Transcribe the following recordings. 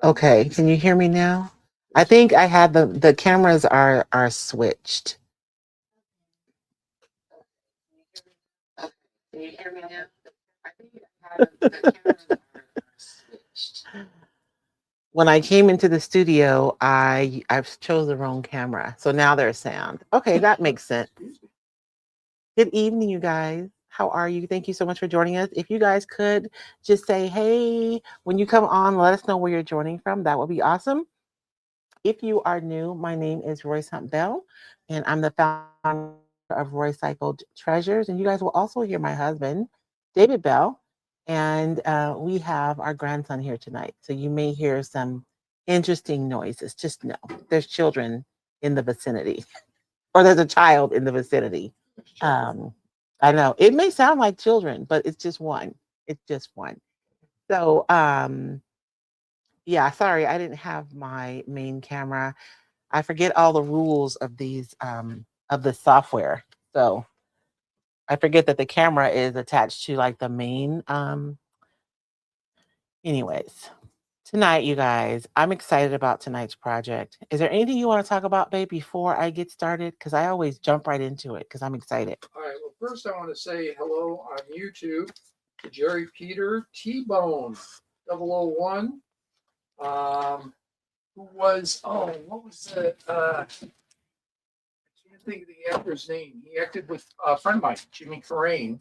Okay, can you hear me now? I think I had the cameras are switched. Can you hear me now? I think I had the cameras are switched. When I came into the studio, I chose the wrong camera. So now there's sound. Okay, that makes sense. Good evening, you guys. How are you? Thank you so much for joining us. If you guys could just say, hey, when you come on, let us know where you're joining from. That would be awesome. If you are new, my name is Royce Bell, and I'm the founder of Roycycled Treasures. And you guys will also hear my husband, David Bell, and we have our grandson here tonight. So you may hear some interesting noises. Just know there's children in the vicinity, or there's a child in the vicinity. Um, I know it may sound like children, but it's just one. It's just one. So, yeah, sorry, I didn't have my main camera. I forget all the rules of these of the software. So I forget that the camera is attached to like the main anyways. Tonight, you guys, I'm excited about tonight's project. Is there anything you want to talk about, babe, before I get started? Because I always jump right into it because I'm excited. All right. Well, first I want to say hello on YouTube to Jerry Peter T-Bone 001. Who was what was the I can't think of the actor's name. He acted with a friend of mine, Jimmy Carrane.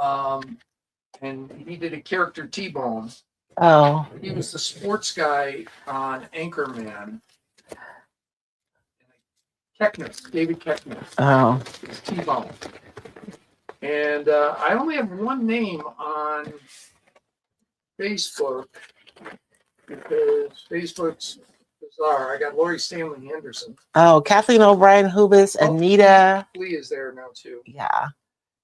And he did a character T-Bone. Oh. He was the sports guy on Anchorman. Keckner, David Keckner. Oh. T-Bone. And I only have one name on Facebook because Facebook's bizarre. I got Lori Stanley Henderson. Oh, Kathleen O'Brien, Hubis, Anita. Lee is there now too. Yeah.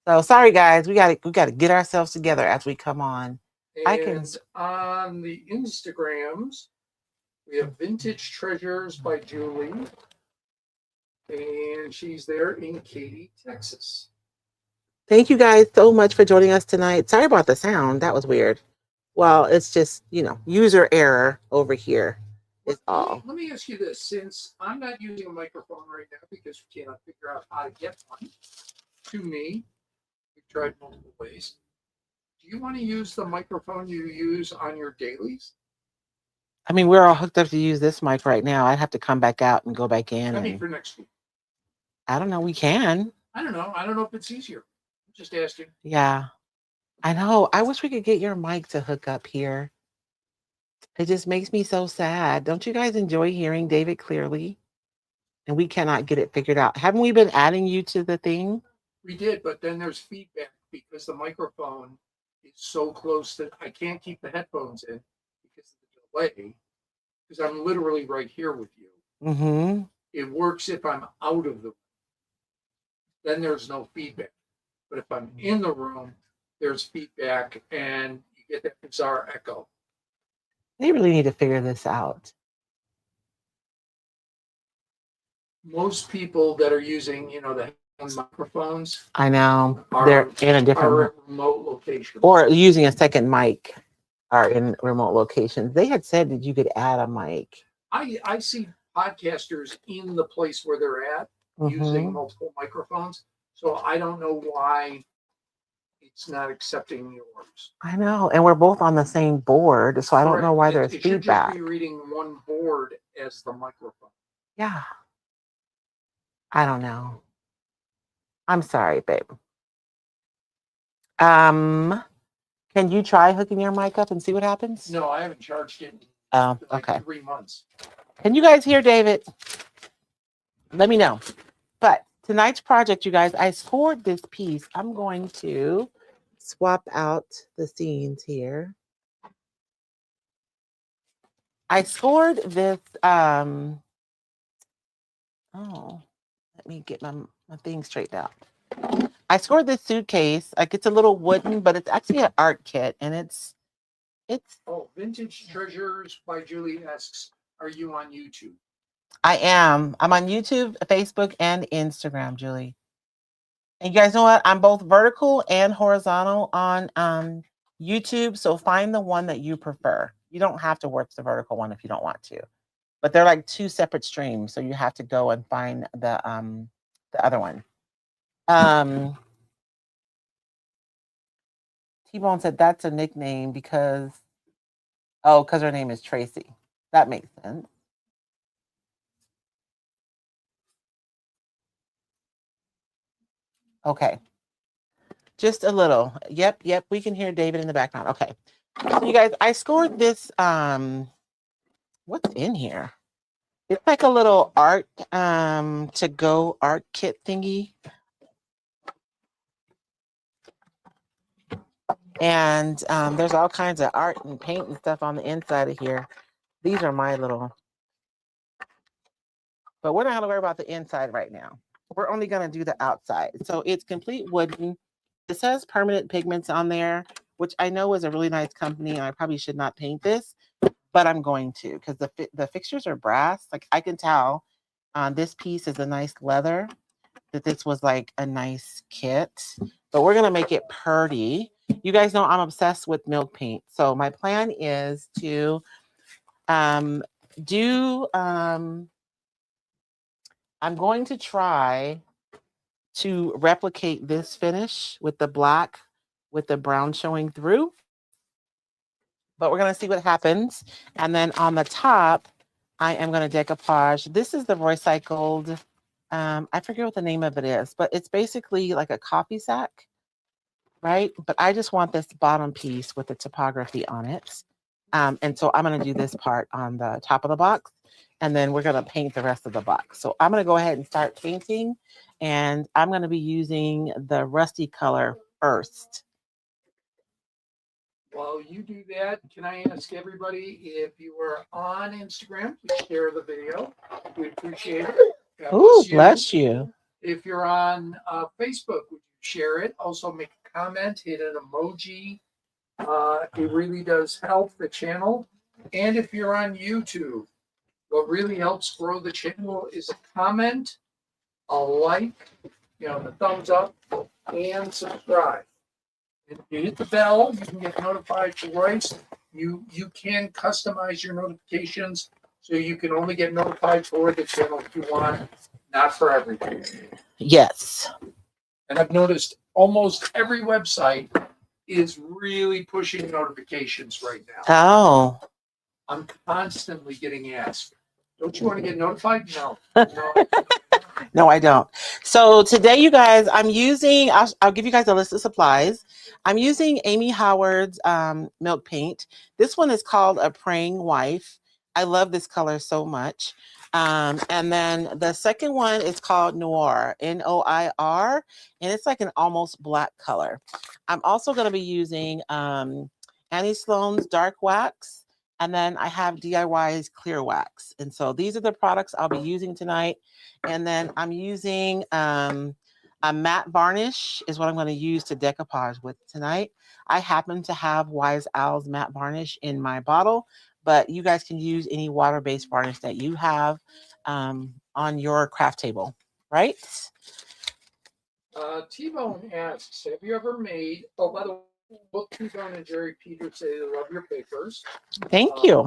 So sorry, guys. We got to get ourselves together as we come on. And on the Instagrams, we have Vintage Treasures by Julie, and she's there in Katy, Texas. Thank you guys so much for joining us tonight. Sorry about the sound. That was weird. Well, it's just, user error over here. Is all. Let me ask you this. Since I'm not using a microphone right now because we cannot figure out how to get one to me, we've tried multiple ways. Do you want to use the microphone you use on your dailies? I mean, we're all hooked up to use this mic right now. I'd have to come back out and go back in. I mean, for next week. I don't know. We can. I don't know. I don't know if it's easier. Just asking. Yeah. I know. I wish we could get your mic to hook up here. It just makes me so sad. Don't you guys enjoy hearing David clearly? And we cannot get it figured out. Haven't we been adding you to the thing? We did, but then there's feedback because the microphone is so close that I can't keep the headphones in because of the delay. Because I'm literally right here with you. Mm-hmm. It works if I'm out of the room. Then there's no feedback. But if I'm in the room, there's feedback and you get that bizarre echo. They really need to figure this out. Most people that are using, the microphones. I know. They're in a different remote location. Or using a second mic are in remote locations. They had said that you could add a mic. I see podcasters in the place where they're at using multiple microphones. So I don't know why it's not accepting yours. I know. And we're both on the same board. So I don't know why there's feedback. It should just be reading one board as the microphone. Yeah. I don't know. I'm sorry, babe. Can you try hooking your mic up and see what happens? No, I haven't charged it in okay. 3 months. Can you guys hear David? Let me know. But tonight's project, you guys, I scored this piece. I'm going to swap out the scenes here. I scored this, let me get my thing straightened out. I scored this suitcase. Like it's a little wooden, but it's actually an art kit, and it's. Oh, Vintage Treasures by Julie asks, are you on YouTube? I am. I'm on YouTube, Facebook, and Instagram, Julie. And you guys know what? I'm both vertical and horizontal on YouTube. So find the one that you prefer. You don't have to work the vertical one if you don't want to. But they're like two separate streams, so you have to go and find the other one. T-Bone said that's a nickname because her name is Tracy. That makes sense. Okay. Just a little. Yep, we can hear David in the background. Okay. So you guys, I scored this what's in here? It's like a little art to go art kit thingy. And there's all kinds of art and paint and stuff on the inside of here. These are my little, but we're not going to worry about the inside right now. We're only going to do the outside. So it's complete wooden. It says Permanent Pigments on there, which I know is a really nice company, and I probably should not paint this, but I'm going to because the fixtures are brass. Like I can tell this piece is a nice leather, that this was like a nice kit, but we're going to make it pretty. You guys know I'm obsessed with milk paint. So my plan is to I'm going to try to replicate this finish with the black, with the brown showing through. But we're going to see what happens. And then on the top, I am going to decoupage. This is the recycled, I forget what the name of it is, but it's basically like a coffee sack, right? But I just want this bottom piece with the typography on it. And so I'm going to do this part on the top of the box, and then we're going to paint the rest of the box. So I'm going to go ahead and start painting, and I'm going to be using the rusty color first. While you do that, can I ask everybody, if you are on Instagram, please share the video. We appreciate it. God bless you. If you're on Facebook, would you share it? Also make a comment, hit an emoji. It really does help the channel. And if you're on YouTube, what really helps grow the channel is a comment, a like, the thumbs up, and subscribe. If you hit the bell, you can get notified for Royce. You can customize your notifications so you can only get notified for the channel if you want, not for everything. Yes. And I've noticed almost every website is really pushing notifications right now. Oh. I'm constantly getting asked, don't you want to get notified? No. No, I don't. So today, you guys, I'm using, I'll give you guys a list of supplies. I'm using Amy Howard's milk paint. This one is called a Praying Wife. I love this color so much. And then the second one is called Noir, Noir, and it's like an almost black color. I'm also going to be using Annie Sloan's Dark Wax. And then I have DIY's Clear Wax. And so these are the products I'll be using tonight. And then I'm using a matte varnish is what I'm going to use to decoupage with tonight. I happen to have Wise Owl's matte varnish in my bottle, but you guys can use any water-based varnish that you have on your craft table, right? T-Bone asks, have you ever made, by the way, both T-Bone and Jerry Peters say they love your papers. Thank you.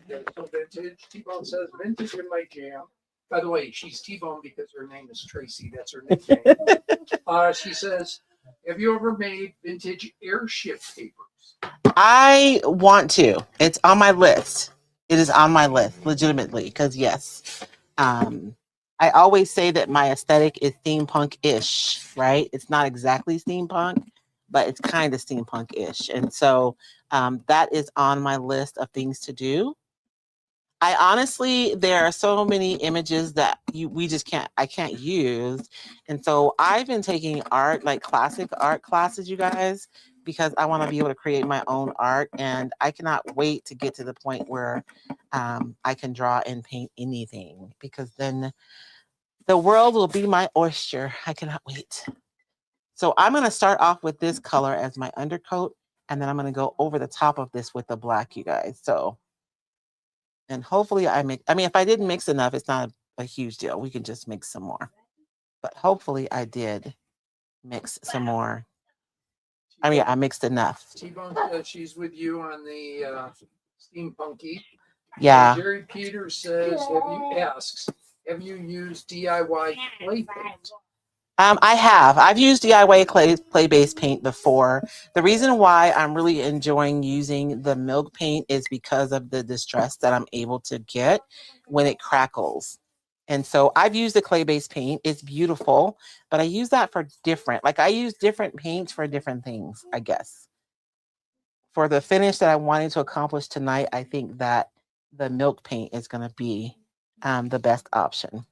They're so vintage. T-Bone says, vintage in my jam. By the way, she's T-Bone because her name is Tracy. That's her nickname. She says, have you ever made vintage airship papers? I want to. It's on my list. It is on my list, legitimately, because yes. I always say that my aesthetic is steampunk-ish, right? It's not exactly steampunk, but it's kind of steampunk-ish. And so that is on my list of things to do. I honestly, there are so many images that I can't use. And so I've been taking art, like classic art classes, you guys, because I want to be able to create my own art. And I cannot wait to get to the point where I can draw and paint anything, because then the world will be my oyster. I cannot wait. So I'm going to start off with this color as my undercoat, and then I'm going to go over the top of this with the black, you guys. So, and hopefully if I didn't mix enough, it's not a huge deal. We can just mix some more. But hopefully I did mix some more. I mixed enough. T-Bone says she's with you on the steampunky. And Yeah. Jerry Peters says, have you used DIY clay paint? I have. I've used DIY clay-based paint before. The reason why I'm really enjoying using the milk paint is because of the distress that I'm able to get when it crackles. And so I've used the clay-based paint. It's beautiful, but I use that for different, like I use different paints for different things, I guess. For the finish that I wanted to accomplish tonight, I think that the milk paint is going to be the best option.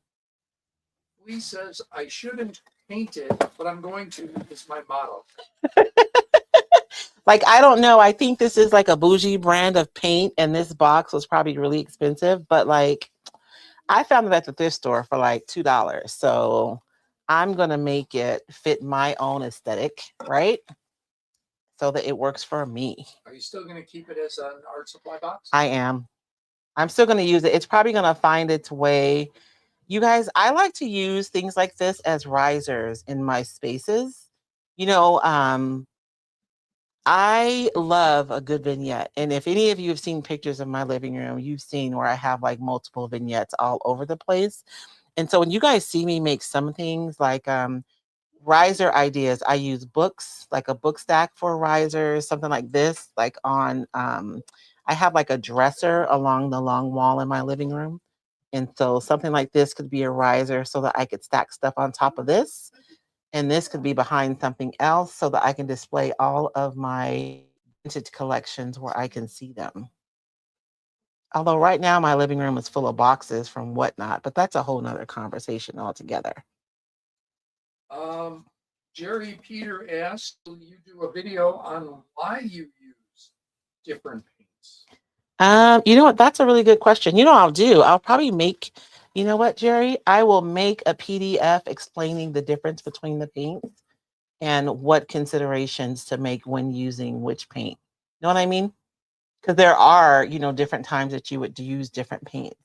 Lee says, I shouldn't paint it, but I'm going to, is my motto. Like, I don't know. I think this is like a bougie brand of paint, and this box was probably really expensive, but like, I found it at the thrift store for like $2. So I'm going to make it fit my own aesthetic, right? So that it works for me. Are you still going to keep it as an art supply box? I am. I'm still going to use it. It's probably going to find its way. You guys, I like to use things like this as risers in my spaces. You know, I love a good vignette. And if any of you have seen pictures of my living room, you've seen where I have like multiple vignettes all over the place. And so when you guys see me make some things like riser ideas, I use books, like a book stack for risers, something like this, like on I have like a dresser along the long wall in my living room. And so something like this could be a riser so that I could stack stuff on top of this. And this could be behind something else so that I can display all of my vintage collections where I can see them. Although right now my living room is full of boxes from whatnot, but that's a whole nother conversation altogether. Jerry Peter asked, will you do a video on why you use different paints? You know what? That's a really good question. You know, I'll probably make, you know what, Jerry? I will make a PDF explaining the difference between the paints and what considerations to make when using which paint. You know what I mean? Because there are, you know, different times that you would use different paints.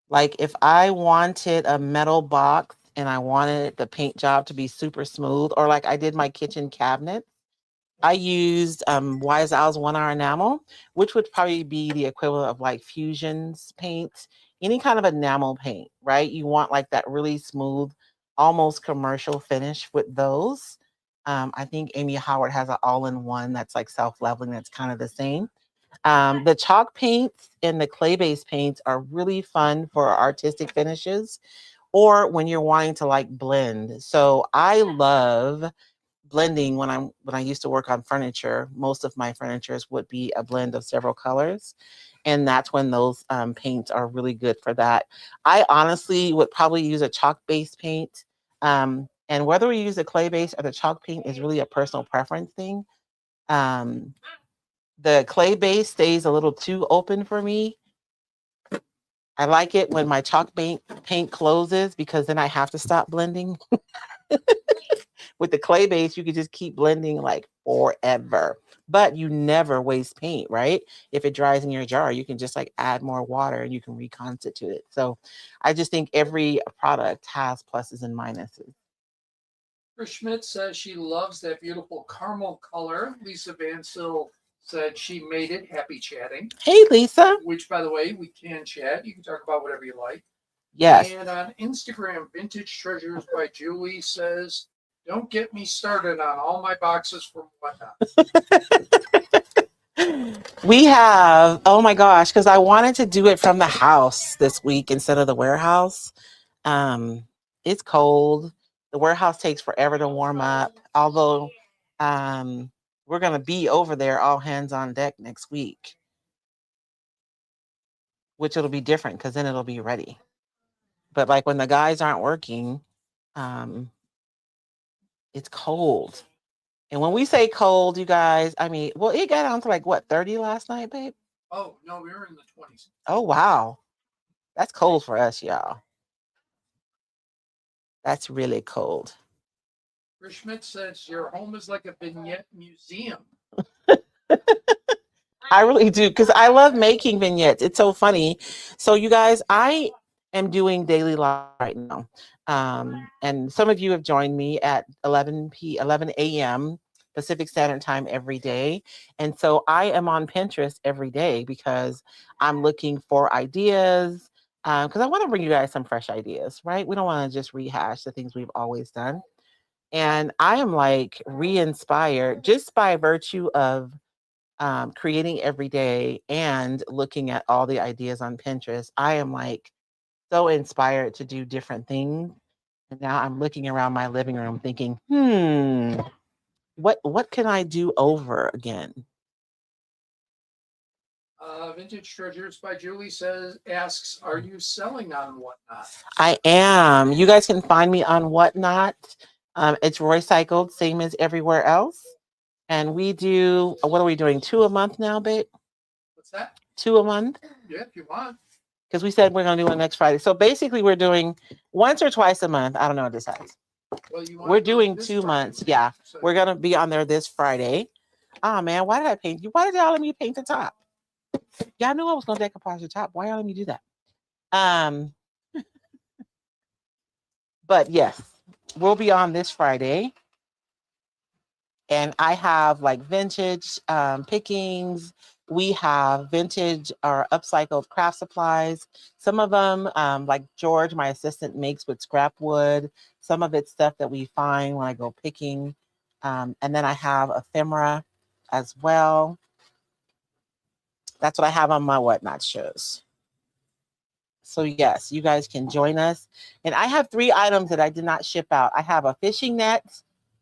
Like if I wanted a metal box and I wanted the paint job to be super smooth, or like I did my kitchen cabinet, I used Wise Owl's 1 hour enamel, which would probably be the equivalent of like Fusion's paint, any kind of enamel paint, right? You want like that really smooth, almost commercial finish with those. I think Amy Howard has an all-in-one that's like self-leveling, that's kind of the same. The chalk paints and the clay-based paints are really fun for artistic finishes or when you're wanting to like blend. So I love blending when I used to work on furniture. Most of my furnitures would be a blend of several colors. And that's when those paints are really good for that. I honestly would probably use a chalk-based paint. And whether we use a clay-based or the chalk paint is really a personal preference thing. Um, the clay base stays a little too open for me. I like it when my chalk paint closes because then I have to stop blending. With the clay base, you can just keep blending like forever, but you never waste paint, right? If it dries in your jar, you can just like add more water and you can reconstitute it. So I just think every product has pluses and minuses. Chris Schmidt says she loves that beautiful caramel color. Lisa Van Sil said she made it. Happy chatting. Hey, Lisa. Which, by the way, we can chat. You can talk about whatever you like. Yes. And on Instagram, Vintage Treasures by Julie says, don't get me started on all my boxes from whatnot. We have, oh my gosh, because I wanted to do it from the house this week instead of the warehouse. It's cold. The warehouse takes forever to warm up. Although we're gonna be over there all hands on deck next week, which it'll be different because then it'll be ready. But like when the guys aren't working, it's cold. And when we say cold, you guys, I mean, well, it got down to like what, 30 last night, babe? Oh, no, we were in the 20s. Oh, wow. That's cold for us, y'all. That's really cold. Chris Schmidt says your home is like a vignette museum. I really do, because I love making vignettes. It's so funny. So you guys, I am doing daily live right now. And some of you have joined me at 11 a.m. Pacific Standard Time every day. And so I am on Pinterest every day because I'm looking for ideas. Because I want to bring you guys some fresh ideas, right? We don't want to just rehash the things we've always done. And I am like re-inspired just by virtue of creating every day and looking at all the ideas on Pinterest. I am like so inspired to do different things. And now I'm looking around my living room thinking, what can I do over again? Vintage Treasures by Julie asks, are you selling on Whatnot? I am. You guys can find me on Whatnot. It's Roycycled, same as everywhere else. And we do, what are we doing? 2 a month now, babe? What's that? 2 a month? Yeah, if you want. Because we said we're going to do it next Friday. So basically, we're doing once or twice a month. I don't know what this says. Well, we're doing 2 Friday, months. Yeah. so. We're going to be on there this Friday. Oh, man. Why did I paint you? Why did y'all let me paint the top? Y'all knew I was going to decoupage the top. Why y'all let me do that? But yes, we'll be on this Friday. And I have like vintage pickings. We have vintage or upcycled craft supplies. Some of them, like George, my assistant, makes with scrap wood. Some of it's stuff that we find when I go picking. And then I have ephemera as well. That's what I have on my Whatnot shows. So yes, you guys can join us. And I have 3 items that I did not ship out. I have a fishing net.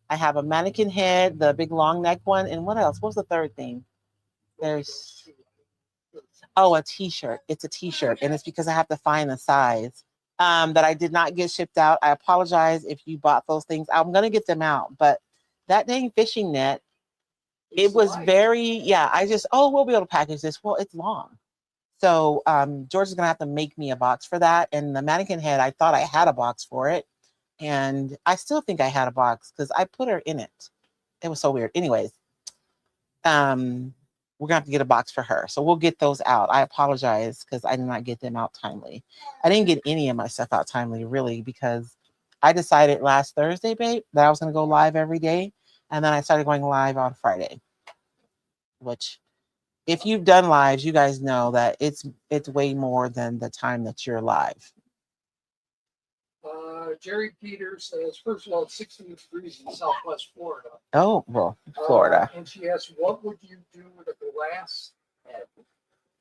I have a mannequin head, the big long neck one. And what else? What was the third thing? There's, a t-shirt. It's a t-shirt. And it's because I have to find the size that I did not get shipped out. I apologize if you bought those things. I'm going to get them out. But that dang fishing net, it was very, I just, we'll be able to package this. Well, it's long. So George is going to have to make me a box for that. And the mannequin head, I thought I had a box for it. And I still think I had a box because I put her in it. It was so weird. Anyways, we're going to have to get a box for her. So we'll get those out. I apologize because I did not get them out timely. I didn't get any of my stuff out timely, really, because I decided last Thursday, babe, that I was going to go live every day. And then I started going live on Friday, which if you've done lives, you guys know that it's way more than the time that you're live. Jerry Peters says, first of all, it's 16 degrees in Southwest Florida. Oh, well, Florida. And she asks, what would you do with a glass head?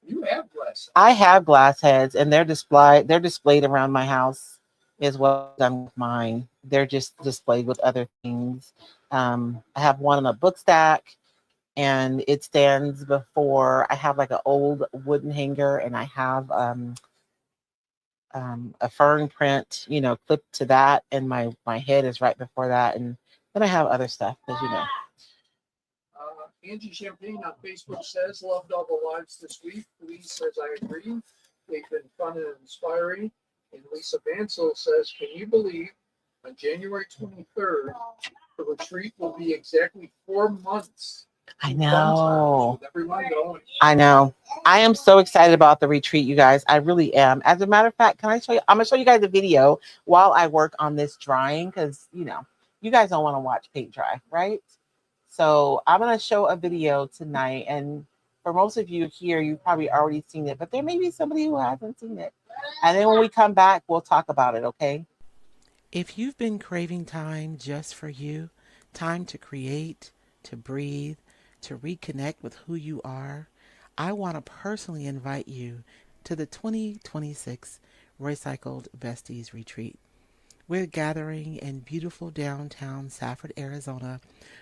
You have glass heads. I have glass heads, and they're displayed around my house as well as I'm with mine. They're just displayed with other things. I have one on a book stack, and it stands before. I have like an old wooden hanger, and I have a fern print, clipped to that, and my head is right before that, and then I have other stuff, as you know. Angie Champagne on Facebook says, loved all the lives this week. Louise says, I agree. They've been fun and inspiring. And Lisa Bansel says, can you believe on January 23rd, the retreat will be exactly 4 months? I know. With everyone going. I know. I am so excited about the retreat, you guys. I really am. As a matter of fact, can I show you? I'm going to show you guys a video while I work on this drying because, you guys don't want to watch paint dry, right? So I'm going to show a video tonight. And for most of you here, you've probably already seen it, but there may be somebody who hasn't seen it. And then when we come back, we'll talk about it, okay? If you've been craving time just for you, time to create, to breathe, to reconnect with who you are, I want to personally invite you to the 2026 Recycled Besties Retreat. We're gathering in beautiful downtown Safford, Arizona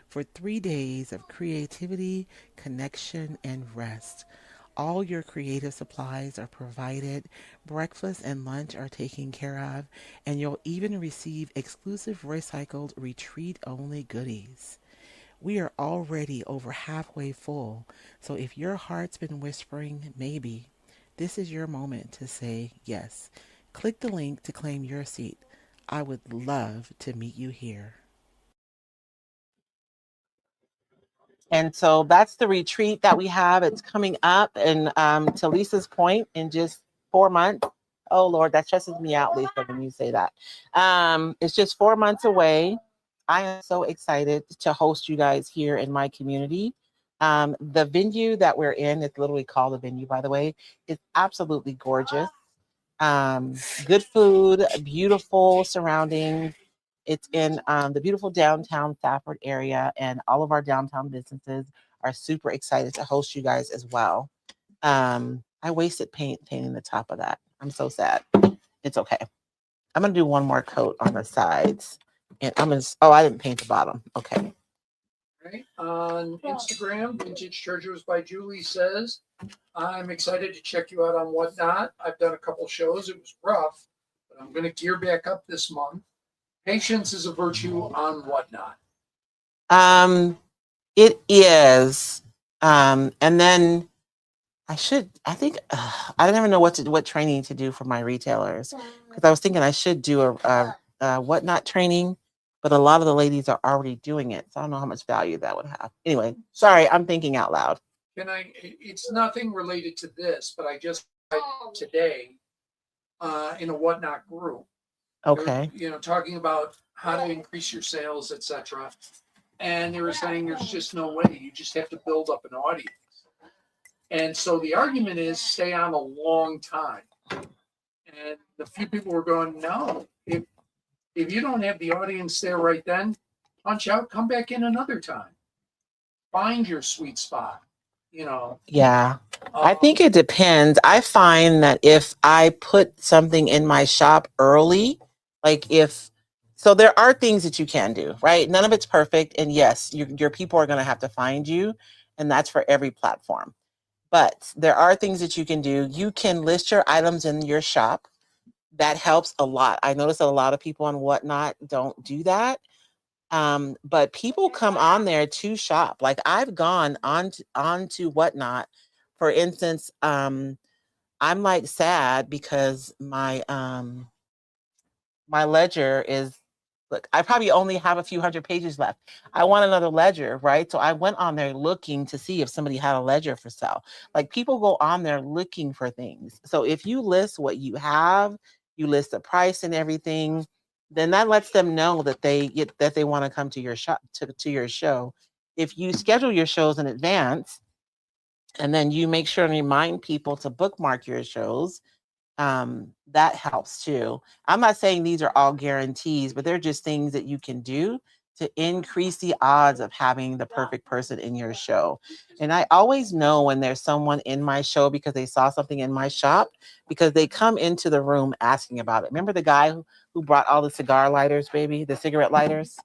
for 3 days of creativity, connection, and rest. All your creative supplies are provided, breakfast and lunch are taken care of, and you'll even receive exclusive recycled retreat-only goodies. We are already over halfway full, so if your heart's been whispering maybe, this is your moment to say yes. Click the link to claim your seat. I would love to meet you here. And so that's the retreat that we have. It's coming up, and to Lisa's point, in just 4 months. Oh Lord, that stresses me out, Lisa, when you say that. It's just 4 months away. I am so excited to host you guys here in my community. The venue that we're in, it's literally called a venue, by the way, is absolutely gorgeous. Um, Good food, beautiful surroundings. It's in the beautiful downtown Safford area, and all of our downtown businesses are super excited to host you guys as well. I wasted painting the top of that. I'm so sad. It's okay. I'm gonna do one more coat on the sides, and I'm gonna. Oh, I didn't paint the bottom. Okay. Right. On Instagram, Vintage Treasures by Julie says, I'm excited to check you out on Whatnot. I've done a couple shows. It was rough, but I'm going to gear back up this month. Patience is a virtue on Whatnot. Um, it is. And then I think I don't even know what training to do for my retailers, because I was thinking I should do a whatnot training, but a lot of the ladies are already doing it, so I don't know how much value that would have. Anyway, sorry, I'm thinking out loud. It's nothing related to this, but I just today in a Whatnot group. Okay. Talking about how to increase your sales, etc. And they were saying there's just no way. You just have to build up an audience. And so the argument is stay on a long time. And the few people were going, no, if you don't have the audience there right then, punch out, come back in another time. Find your sweet spot, Yeah. I think it depends. I find that if I put something in my shop early, like so there are things that you can do, right? None of it's perfect. And yes, your people are going to have to find you. And that's for every platform. But there are things that you can do. You can list your items in your shop. That helps a lot. I notice that a lot of people on Whatnot don't do that. But people come on there to shop. Like I've gone on to Whatnot. For instance, I'm like sad because my ledger is, look, I probably only have a few hundred pages left. I want another ledger, right? So I went on there looking to see if somebody had a ledger for sale. Like people go on there looking for things. So if you list what you have, you list the price and everything, then that lets them know that they want to come to your shop to your show. If you schedule your shows in advance and then you make sure and remind people to bookmark your shows, that helps too. I'm not saying these are all guarantees, but they're just things that you can do to increase the odds of having the perfect person in your show. And I always know when there's someone in my show because they saw something in my shop, because they come into the room asking about it. Remember the guy who brought all the cigar lighters, baby, the cigarette lighters?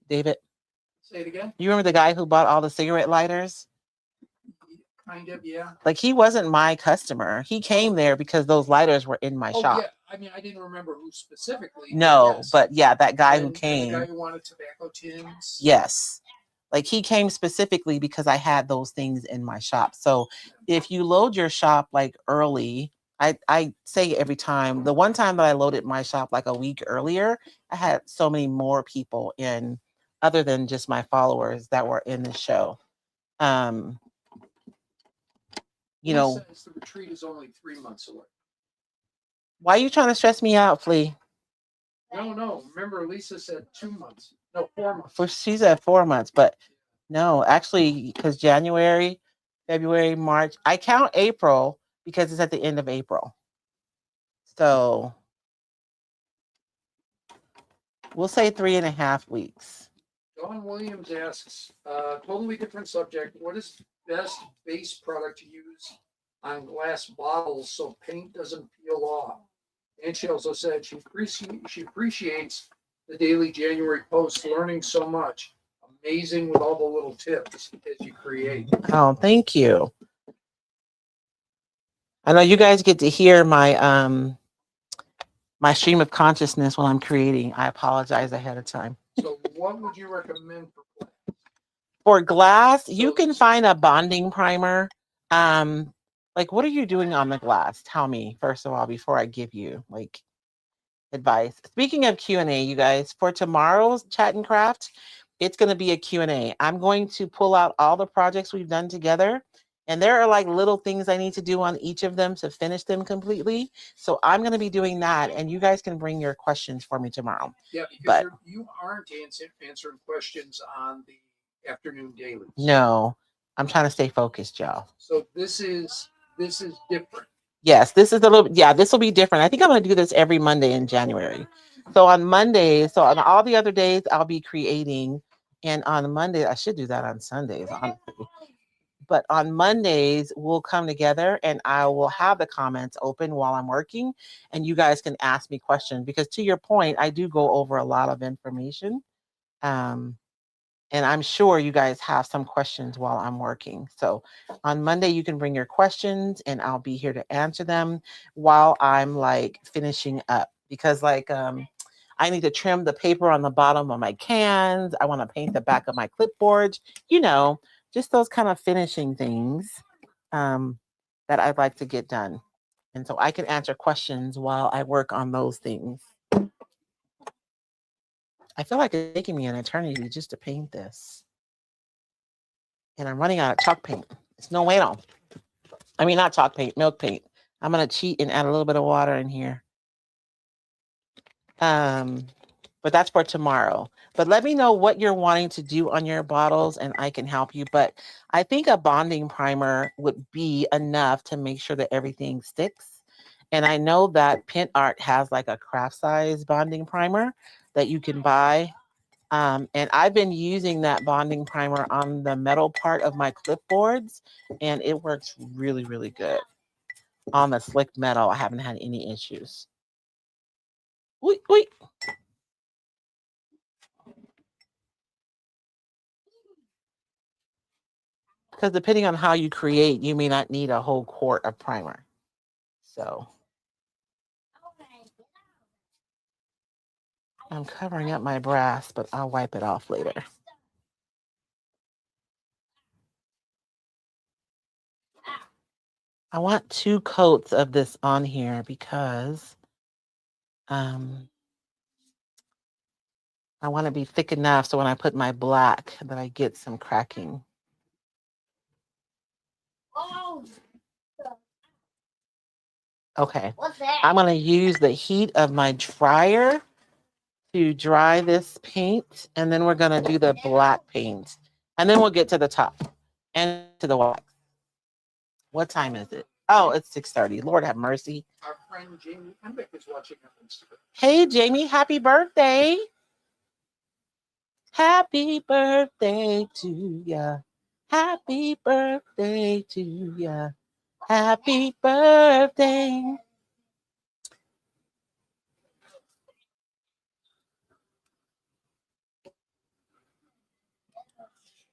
David? Say it again. You remember the guy who bought all the cigarette lighters? Kind of, yeah. Like he wasn't my customer. He came there because those lighters were in my shop. Yeah. I mean, I didn't remember who specifically. No, yes. but yeah, that guy who And came. the guy who wanted tobacco tins. Yes. Like he came specifically because I had those things in my shop. So if you load your shop like early, I say every time, the one time that I loaded my shop like a week earlier, I had so many more people in other than just my followers that were in the show. The retreat is only 3 months away. Why are you trying to stress me out, Flea? No. Remember, Lisa said 2 months. No, 4 months. She said 4 months, but no, actually, because January, February, March, I count April because it's at the end of April. So we'll say 3.5 weeks. Dawn Williams asks, totally different subject. What is the best base product to use on glass bottles so paint doesn't peel off? And she also said she appreciates the daily January posts, learning so much. Amazing with all the little tips as you create. Oh, thank you. I know you guys get to hear my my stream of consciousness while I'm creating. I apologize ahead of time. So what would you recommend for glass? For glass, you can find a bonding primer. Like what are you doing on the glass? Tell me, first of all, before I give you like advice. Speaking of Q&A, you guys, for tomorrow's Chat and Craft, it's going to be a Q&A. I'm going to pull out all the projects we've done together, And there are like little things I need to do on each of them to finish them completely. So I'm going to be doing that. And you guys can bring your questions for me tomorrow. Yeah, because you aren't answering questions on the afternoon dailies. No, I'm trying to stay focused, y'all. So this is different. Yes, this is a little, yeah, this will be different. I think I'm going to do this every Monday in January. So on Mondays, so on all the other days, I'll be creating. And on Monday, I should do that on Sundays, honestly. But on Mondays, we'll come together and I will have the comments open while I'm working. And you guys can ask me questions because to your point, I do go over a lot of information. And I'm sure you guys have some questions while I'm working. So on Monday, you can bring your questions and I'll be here to answer them while I'm like finishing up. Because like I need to trim the paper on the bottom of my cans. I want to paint the back of my clipboard, you know, just those kind of finishing things that I'd like to get done. And so I can answer questions while I work on those things. I feel like it's taking me an eternity just to paint this. And I'm running out of chalk paint. It's no way on. I mean, not chalk paint, milk paint. I'm going to cheat and add a little bit of water in here. But that's for tomorrow. But let me know what you're wanting to do on your bottles and I can help you. But I think a bonding primer would be enough to make sure that everything sticks. And I know that Pint Art has like a craft size bonding primer that you can buy. And I've been using that bonding primer on the metal part of my clipboards and it works really, really good. On the slick metal, I haven't had any issues. Wait, wait. Because depending on how you create, you may not need a whole quart of primer. So I'm covering up my brass, but I'll wipe it off later. I want 2 coats of this on here because I want to be thick enough so when I put my black that I get some cracking. Okay. I'm going to use the heat of my dryer to dry this paint, and then we're going to do the black paint. And then we'll get to the top and to the wax. What time is it? Oh, it's 6:30. Lord have mercy. Our friend Jamie Embick is watching on Instagram. Hey, Jamie, happy birthday. Happy birthday to ya. Happy birthday to ya. Happy birthday.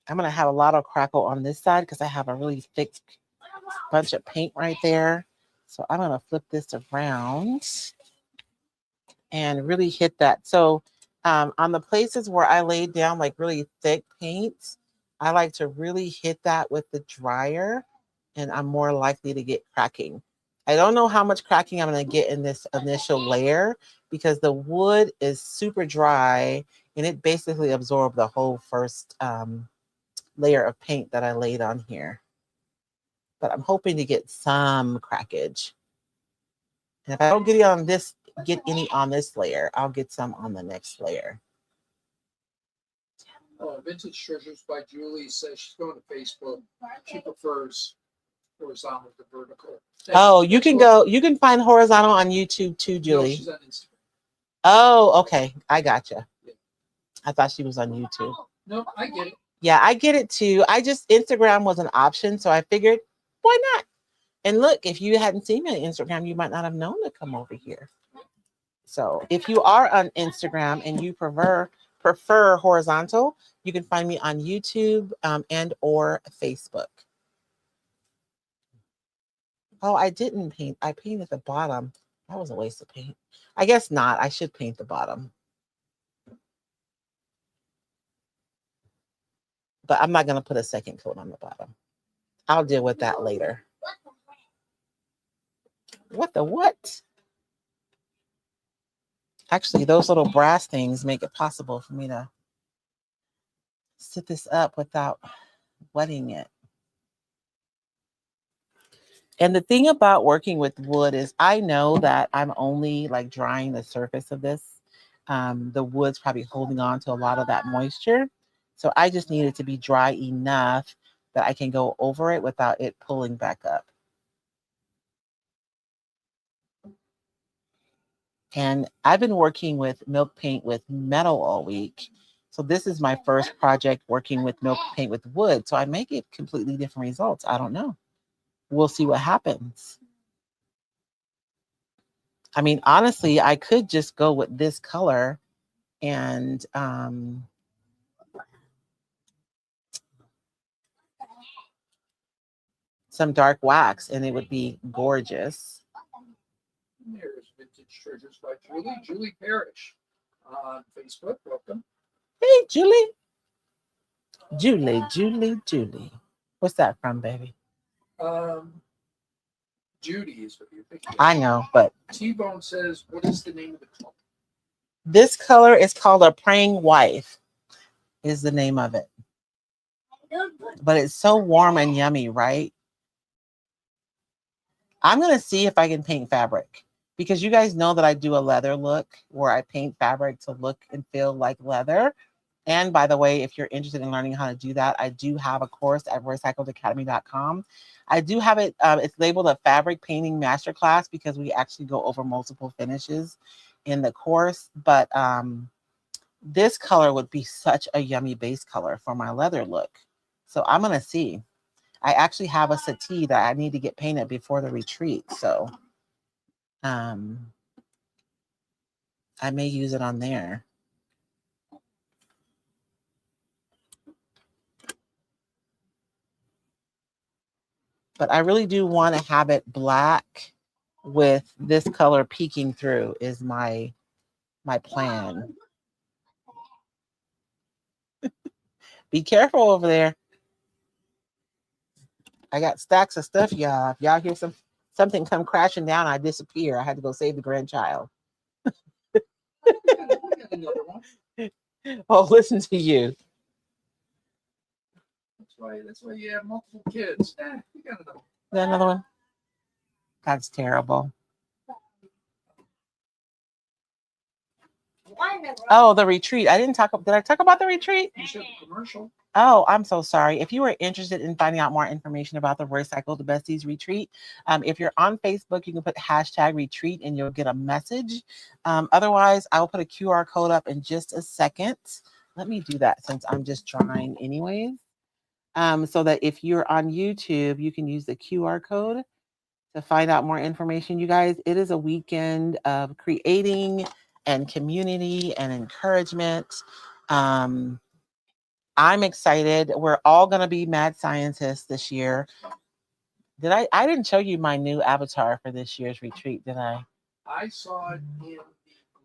I'm going to have a lot of crackle on this side because I have a really thick bunch of paint right there. So I'm going to flip this around and really hit that. So on the places where I laid down like really thick paint, I like to really hit that with the dryer and I'm more likely to get cracking. I don't know how much cracking I'm going to get in this initial layer because the wood is super dry and it basically absorbed the whole first layer of paint that I laid on here. But I'm hoping to get some crackage. And if I don't get any on this layer, I'll get some on the next layer. Vintage Treasures by Julie says she's going to Facebook. She prefers horizontal to vertical. You can find horizontal on YouTube too, Julie. No, she's on Instagram. Oh, okay. I gotcha. Yeah. I thought she was on YouTube. No, I get it. Yeah, I get it too. Instagram was an option, so I figured, why not? And look, if you hadn't seen me on Instagram, you might not have known to come over here. So if you are on Instagram and you prefer horizontal, you can find me on YouTube and or Facebook. Oh, I didn't paint. I painted the bottom. That was a waste of paint. I guess not. I should paint the bottom. But I'm not going to put a second coat on the bottom. I'll deal with that later. What the what? Actually, those little brass things make it possible for me to sit this up without wetting it. And the thing about working with wood is I know that I'm only like drying the surface of this. The wood's probably holding on to a lot of that moisture. So I just need it to be dry enough that I can go over it without it pulling back up. And I've been working with milk paint with metal all week. So this is my first project working with milk paint with wood. So I may get completely different results. I don't know. We'll see what happens. I mean, honestly, I could just go with this color and some dark wax, and it would be gorgeous. There's Vintage Treasures by Julie. Julie Parrish on Facebook. Welcome. Hey, Julie. Julie. What's that from, baby? Judy is what you're thinking. I know, but T-Bone says, what is the name of the color? this color is called a praying wife, is the name of it. But it's so warm and yummy, right? I'm going to see if I can paint fabric because you guys know that I do a leather look where I paint fabric to look and feel like leather. And by the way, if you're interested in learning how to do that, I do have a course at recycledacademy.com. I do have it. It's labeled a fabric painting masterclass because we actually go over multiple finishes in the course. But this color would be such a yummy base color for my leather look. So I'm going to see. I actually have a settee that I need to get painted before the retreat. So I may use it on there. But I really do want to have it black with this color peeking through is my plan. Be careful over there. I got stacks of stuff, y'all. If y'all hear something come crashing down, I disappear. I had to go save the grandchild. We got another one. Oh, listen to you. That's why you have multiple kids. We got another one. Is that another one? That's terrible. Oh, the retreat. Did I talk about the retreat? You said commercial. Oh, I'm so sorry. If you are interested in finding out more information about the Recycle the Besties retreat, if you're on Facebook, you can put hashtag retreat and you'll get a message. Otherwise, I'll put a QR code up in just a second. Let me do that since I'm just trying anyways. So that if you're on YouTube, you can use the QR code to find out more information. You guys, it is a weekend of creating and community and encouragement. I'm excited. We're all going to be mad scientists this year. I didn't show you my new avatar for this year's retreat, did I? I saw it in the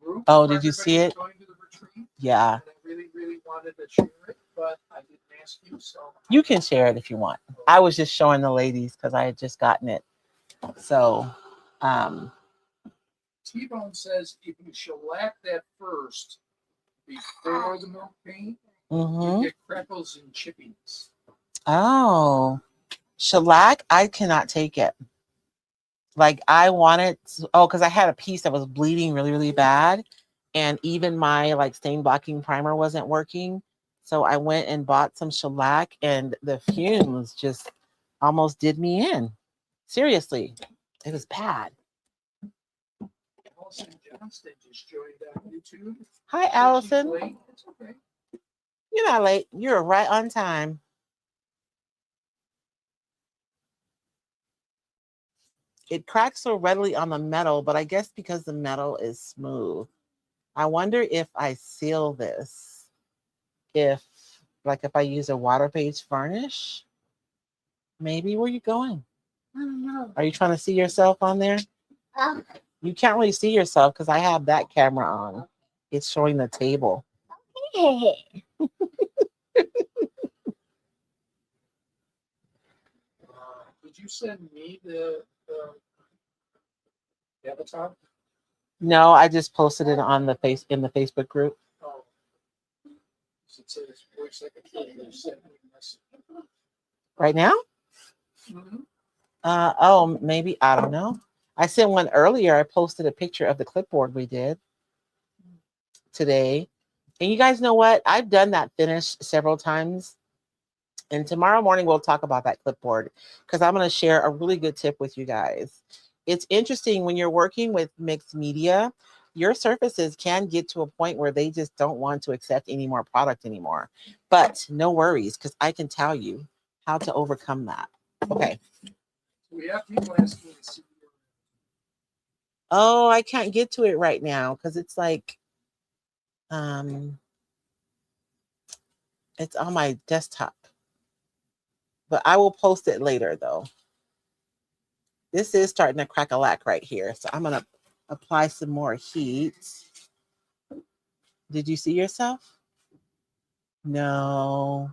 group. Oh, did you see it? Going to the retreat. Yeah. And I really, really wanted to share it, but I didn't ask you, so. You can share it if you want. I was just showing the ladies because I had just gotten it. So, T-Bone says if you shellac that first before the milk paint, you get crackles and chippings. Oh, shellac, I cannot take it. Like I wanted, because I had a piece that was bleeding really, really bad. And even my like stain blocking primer wasn't working. So I went and bought some shellac and the fumes just almost did me in. Seriously, it was bad. Allison Johnston just joined on YouTube. Hi, Allison. It's okay. You're not late. You're right on time. It cracks so readily on the metal, but I guess because the metal is smooth. I wonder if I seal this, if I use a water-based varnish, maybe. Where are you going? I don't know. Are you trying to see yourself on there? You can't really see yourself because I have that camera on. It's showing the table. Did you send me the avatar? No, I just posted it on the Facebook group. Oh. It says voice secretary sent me a message. Right now? Mm-hmm. Oh, maybe. I don't know. I sent one earlier. I posted a picture of the clipboard we did today. And you guys know what? I've done that finish several times. And tomorrow morning, we'll talk about that clipboard because I'm going to share a really good tip with you guys. It's interesting when you're working with mixed media, your surfaces can get to a point where they just don't want to accept any more product anymore. But no worries, because I can tell you how to overcome that. Okay. We have people asking to see your Oh, I can't get to it right now because it's like, um, it's on my desktop. But I will post it later though. This is starting to crack a lack right here. So I'm gonna apply some more heat. Did you see yourself? No.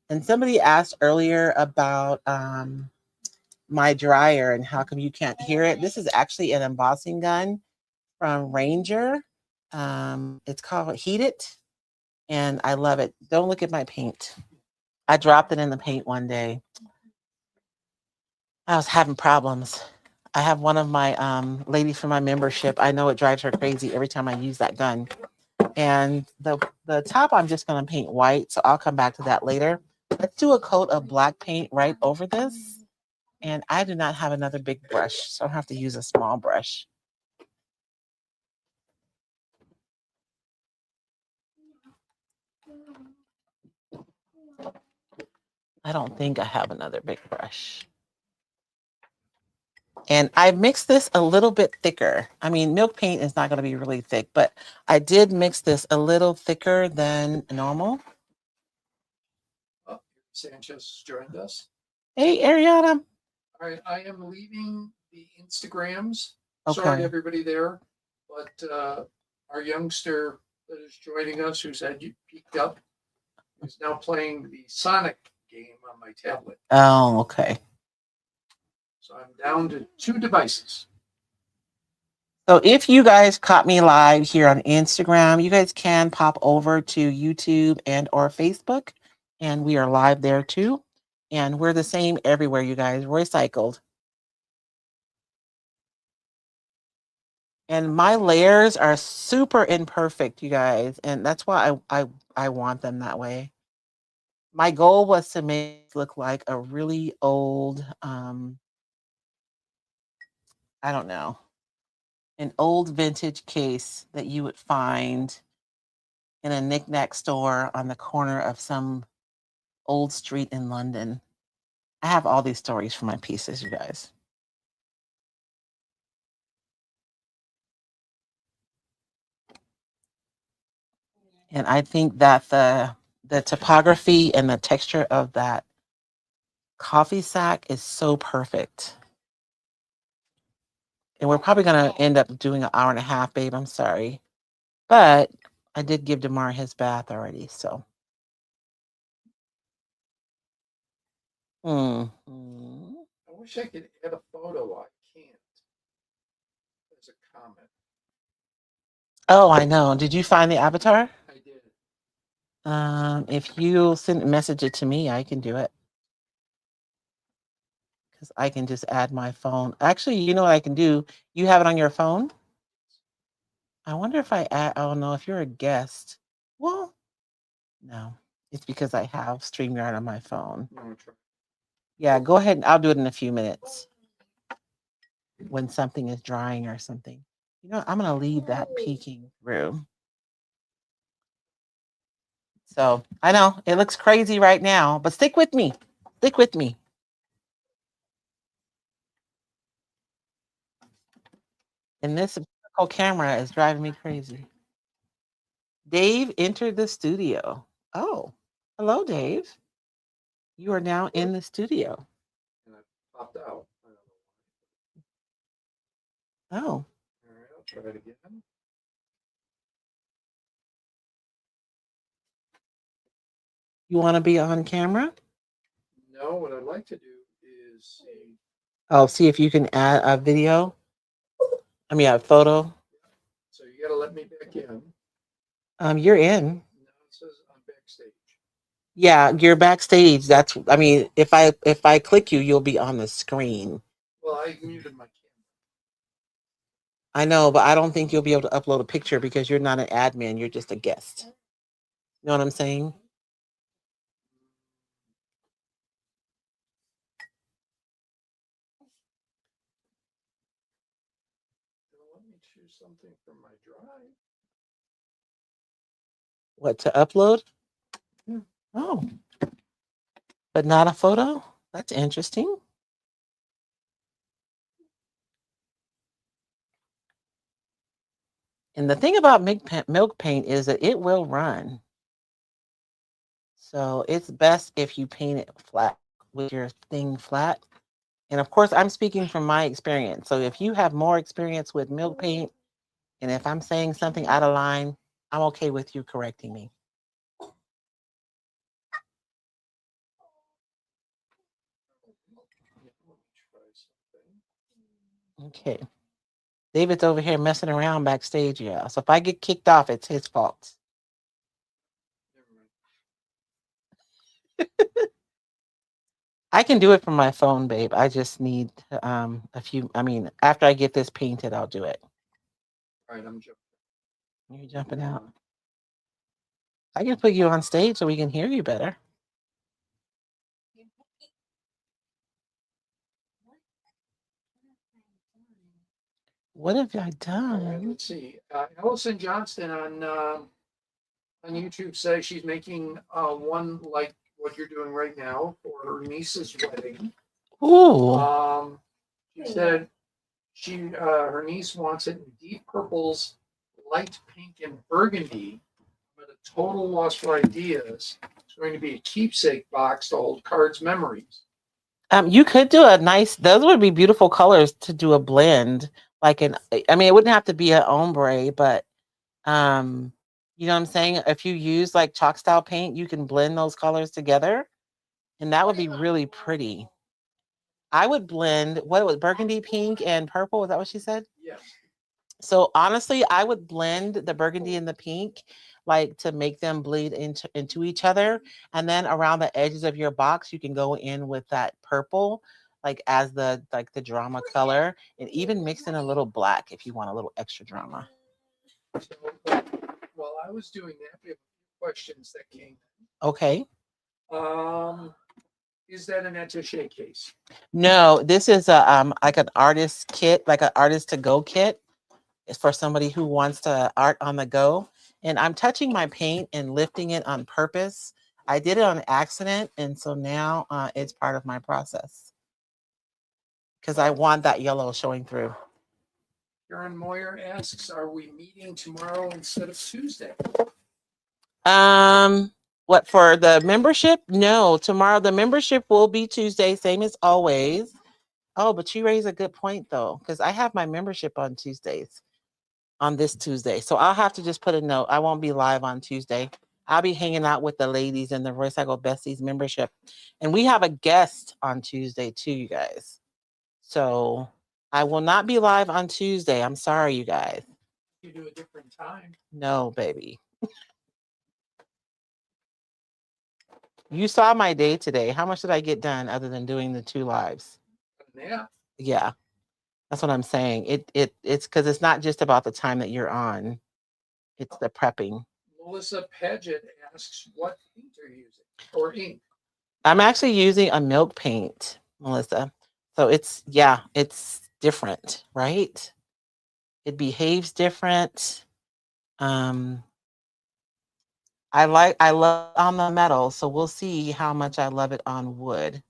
And somebody asked earlier about my dryer and how come you can't hear it. This is actually an embossing gun from Ranger. It's called Heat It, and I love it. Don't look at my paint. I dropped it in the paint one day. I was having problems. I have one of my ladies from my membership. I know it drives her crazy every time I use that gun. And the top I'm just going to paint white, so I'll come back to that later. Let's do a coat of black paint right over this. And I do not have another big brush, so I have to use a small brush. I don't think I have another big brush. And I mixed this a little bit thicker. I mean, milk paint is not going to be really thick, but I did mix this a little thicker than normal. oh, Sanchez joined us. Hey, Ariana. All right, I am leaving the Instagrams. Okay. Sorry, everybody there, but our youngster that is joining us, who's had you peeked up, is now playing the Sonic game on my tablet. Oh, okay. So I'm down to 2 devices. So if you guys caught me live here on Instagram, you guys can pop over to YouTube and or Facebook, and we are live there too. And we're the same everywhere, you guys. Recycled. And my layers are super imperfect, you guys, and that's why I want them that way. My goal was to make it look like a really old, I don't know, an old vintage case that you would find in a knickknack store on the corner of some old street in London. I have all these stories for my pieces, you guys. And I think that the topography and the texture of that coffee sack is so perfect. And we're probably gonna end up doing an hour and a half, babe. I'm sorry. But I did give DeMar his bath already, so. I wish I could add a photo. I can't. There's a comment. Oh, I know. Did you find the avatar? I did. If you message it to me, I can do it. Because I can just add my phone. Actually, you know what I can do? You have it on your phone? I wonder if I add, oh no, if you're a guest. Well, no. It's because I have StreamYard on my phone. Yeah, go ahead and I'll do it in a few minutes. When something is drying or something. You know, I'm gonna leave that peeking through. So I know it looks crazy right now, but stick with me. Stick with me. And this whole camera is driving me crazy. Dave entered the studio. Oh, hello, Dave. You are now in the studio. And I popped out. Oh. All right, I'll try it again. You want to be on camera? No, what I'd like to do is see. Oh, see if you can add a video. I mean, a photo. So you got to let me back in. You're in. Now it says I'm backstage. Yeah, you're backstage. That's I mean, if I click you, you'll be on the screen. Well, I muted my camera. I know, but I don't think you'll be able to upload a picture because you're not an admin, you're just a guest. You know what I'm saying? Let me choose something from my drive. What to upload? Yeah. Oh, but not a photo? That's interesting. And the thing about milk paint is that it will run. So it's best if you paint it flat with your thing flat. And of course, I'm speaking from my experience. So if you have more experience with milk paint, and if I'm saying something out of line, I'm okay with you correcting me. Okay. David's over here messing around backstage, yeah. So if I get kicked off, it's his fault. I can do it from my phone, babe. I just need a few. I mean, after I get this painted, I'll do it. All right, I'm jumping. You're jumping out. I can put you on stage so we can hear you better. What have I All right, done? let's see. Allison Johnston on YouTube says she's making one like what you're doing right now for her niece's wedding. Ooh. She said her niece wants it in deep purples, light pink, and burgundy. But a total loss for ideas. It's going to be a keepsake box to hold cards, memories. You could do a nice. Those would be beautiful colors to do a blend. Like an. I mean, it wouldn't have to be an ombre, but um, you know what I'm saying. If you use like chalk style paint, you can blend those colors together, and that would be really pretty. I would blend what was burgundy, pink, and purple. Is that what she said? Yes. So honestly, I would blend the burgundy and the pink, like to make them bleed into each other. And then around the edges of your box, you can go in with that purple, like as the drama color, and even mix in a little black if you want a little extra drama. So while I was doing that, we have a few questions that came. Okay. Is that an attaché case? No, this is a like an artist kit, like an artist to go kit. It's for somebody who wants to art on the go. And I'm touching my paint and lifting it on purpose. I did it on accident, and so now it's part of my process because I want that yellow showing through. Karen Moyer asks, "Are we meeting tomorrow instead of Tuesday?" Um, what for the membership? No, tomorrow the membership will be Tuesday, same as always. Oh, but you raise a good point though, because I have my membership on Tuesdays. On this Tuesday. So I'll have to just put a note. I won't be live on Tuesday. I'll be hanging out with the ladies in the Royce Besties membership. And we have a guest on Tuesday too, you guys. So I will not be live on Tuesday. I'm sorry, you guys. You do a different time. No, baby. You saw my day today. How much did I get done other than doing the 2 lives? Yeah. Yeah. That's what I'm saying. It's because it's not just about the time that you're on. It's the prepping. Melissa Paget asks, "What paint are you using or ink?" I'm actually using a milk paint, Melissa. So it's different, right? It behaves different. Um, I love it on the metal, so we'll see how much I love it on wood.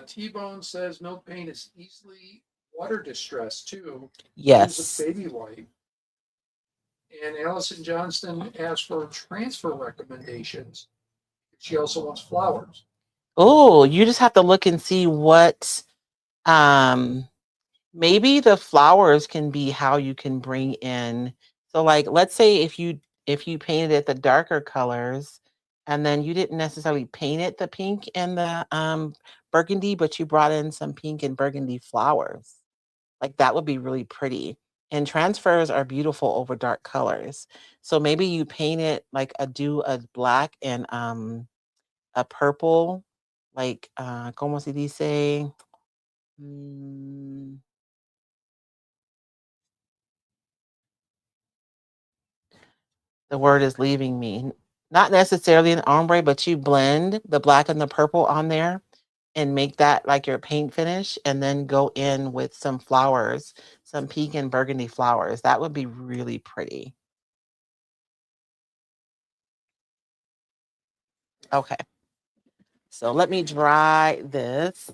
T-Bone says milk paint is easily water distressed too. Yes. Use a baby wipe. And Allison Johnston asked for transfer recommendations. She also wants flowers. Oh, you just have to look and see what um maybe the flowers can be how you can bring in. So like let's say if you painted it the darker colors and then you didn't necessarily paint it the pink and the burgundy, but you brought in some pink and burgundy flowers. Like that would be really pretty. And transfers are beautiful over dark colors. So maybe you paint it like do a black and a purple, like como se dice? Mm, the word is leaving me. Not necessarily an ombre, but you blend the black and the purple on there and make that like your paint finish, and then go in with some flowers, some pink and burgundy flowers. That would be really pretty. Okay. So let me dry this,